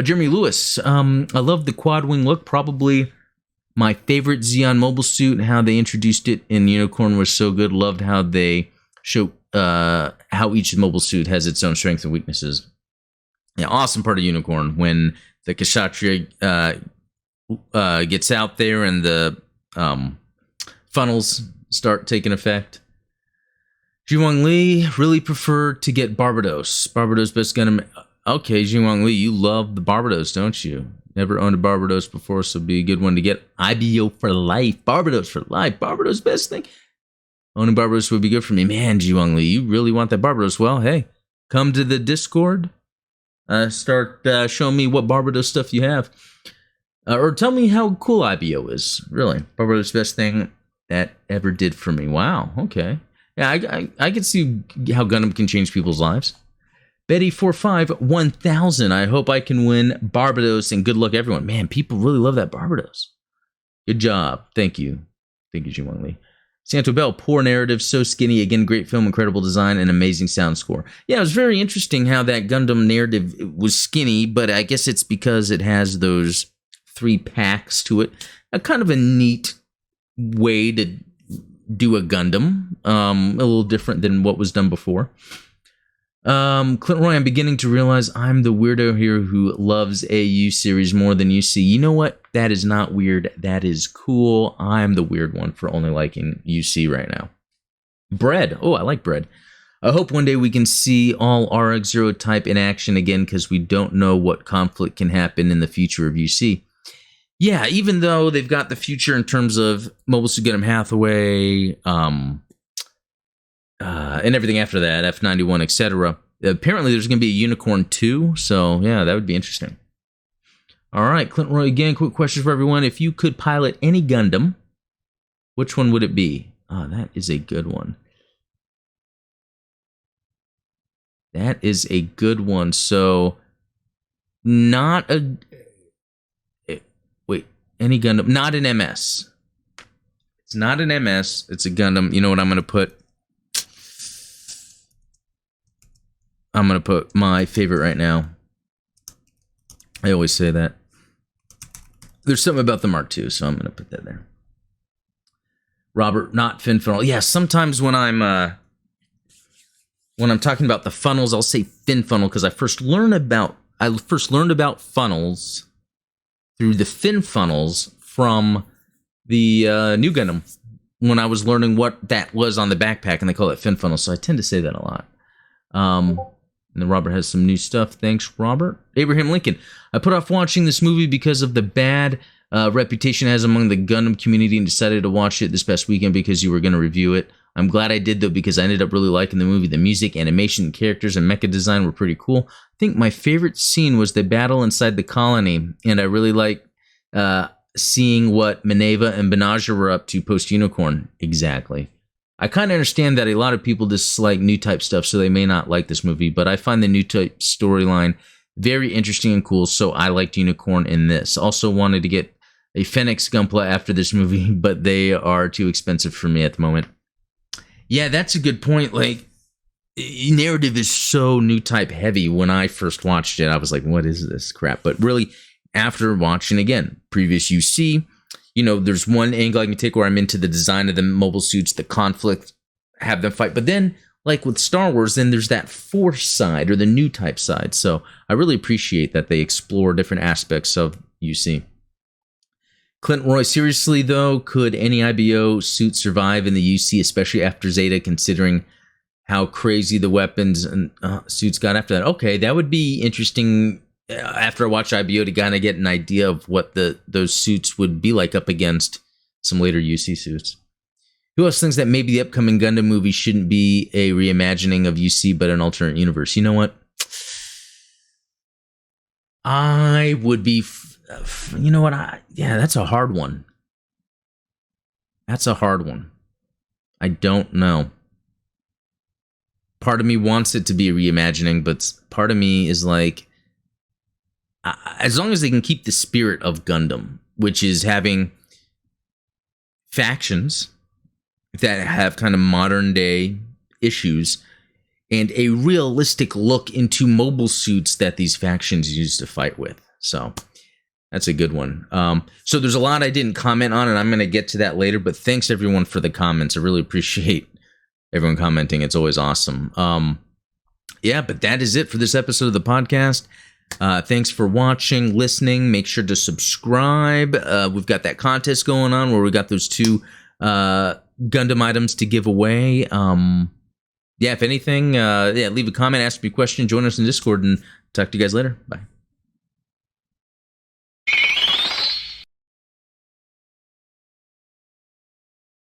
Jeremy Lewis. I love the quad wing look. Probably my favorite Xeon mobile suit. How they introduced it in Unicorn was so good. Loved how they show how each mobile suit has its own strengths and weaknesses. Yeah, awesome part of Unicorn when the Kshatriya gets out there and the funnels start taking effect. Jiwang Lee really preferred to get Barbatos. Barbatos best Gundam. Okay, Jiwang Lee, you love the Barbatos, don't you? Never owned a Barbatos before, so be a good one to get. IBO for life. Barbatos for life. Barbatos best thing. Owning Barbatos would be good for me. Man, Jiwang Lee, you really want that Barbatos. Well, hey, come to the Discord. Start showing me what Barbatos stuff you have. Or tell me how cool IBO is. Really. Barbatos best thing that ever did for me. Wow, okay. Yeah, I can see how Gundam can change people's lives. Betty451000. I hope I can win Barbatos, and good luck, everyone. Man, people really love that Barbatos. Good job. Thank you. Thank you, Jiwang Lee. Santo Bell, poor narrative, so skinny. Again, great film, incredible design, and amazing sound score. Yeah, it was very interesting how that Gundam narrative was skinny, but I guess it's because it has those 3 packs to it. A kind of a neat way to do a Gundam. A little different than what was done before. Clint Roy, I'm beginning to realize I'm the weirdo here who loves AU series more than UC. You know what? That is not weird. That is cool. I'm the weird one for only liking UC right now. Bread. Oh, I like bread. I hope one day we can see all RX-0 type in action again because we don't know what conflict can happen in the future of UC. Yeah, even though they've got the future in terms of Mobile Suit Gundam Hathaway, and everything after that, F91, etc. Apparently, there's going to be a Unicorn 2, so yeah, that would be interesting. All right, Clint Roy again. Quick question for everyone: if you could pilot any Gundam, which one would it be? Oh, that is a good one. That is a good one. So not a... Wait, any Gundam? Not an MS. It's not an MS. It's a Gundam. You know what I'm going to put? I'm going to put my favorite right now. I always say that. There's something about the Mark II, so I'm going to put that there. Robert, not fin funnel. Yeah, sometimes when I'm talking about the funnels, I'll say fin funnel because I first learned about funnels through the fin funnels from the new Gundam when I was learning what that was on the backpack, and they call it fin funnel. So I tend to say that a lot. And then Robert has some new stuff. Thanks, Robert. Abraham Lincoln. I put off watching this movie because of the bad reputation it has among the Gundam community and decided to watch it this past weekend because you were going to review it. I'm glad I did, though, because I ended up really liking the movie. The music, animation, characters, and mecha design were pretty cool. I think my favorite scene was the battle inside the colony, and I really like seeing what Minerva and Benaja were up to post-Unicorn. Exactly. I kind of understand that a lot of people dislike new type stuff, so they may not like this movie, but I find the new type storyline very interesting and cool, so I liked Unicorn in this. Also wanted to get a Phoenix Gunpla after this movie, but they are too expensive for me at the moment. Yeah, that's a good point. Like, narrative is so new type heavy. When I first watched it, I was like, what is this crap? But really, after watching, again, previous UC, you know, there's one angle I can take where I'm into the design of the mobile suits, the conflict, have them fight. But then, like with Star Wars, then there's that Force side or the new type side. So I really appreciate that they explore different aspects of UC. Clint Roy, seriously though, could any IBO suit survive in the UC, especially after Zeta, considering how crazy the weapons and suits got after that? Okay, that would be interesting after I watch IBO to kind of get an idea of what those suits would be like up against some later UC suits. Who else thinks that maybe the upcoming Gundam movie shouldn't be a reimagining of UC but an alternate universe? You know what? I would be... you know what? Yeah, that's a hard one. That's a hard one. I don't know. Part of me wants it to be a reimagining, but part of me is like, as long as they can keep the spirit of Gundam, which is having factions that have kind of modern day issues and a realistic look into mobile suits that these factions use to fight with. So that's a good one. So there's a lot I didn't comment on, and I'm going to get to that later, but thanks everyone for the comments. I really appreciate everyone commenting. It's always awesome. Yeah, but that is it for this episode of the podcast. Thanks for watching, listening. Make sure to subscribe. We've got that contest going on where we got those 2 Gundam items to give away. Yeah, if anything, leave a comment, ask me a question, join us in Discord, and talk to you guys later. Bye.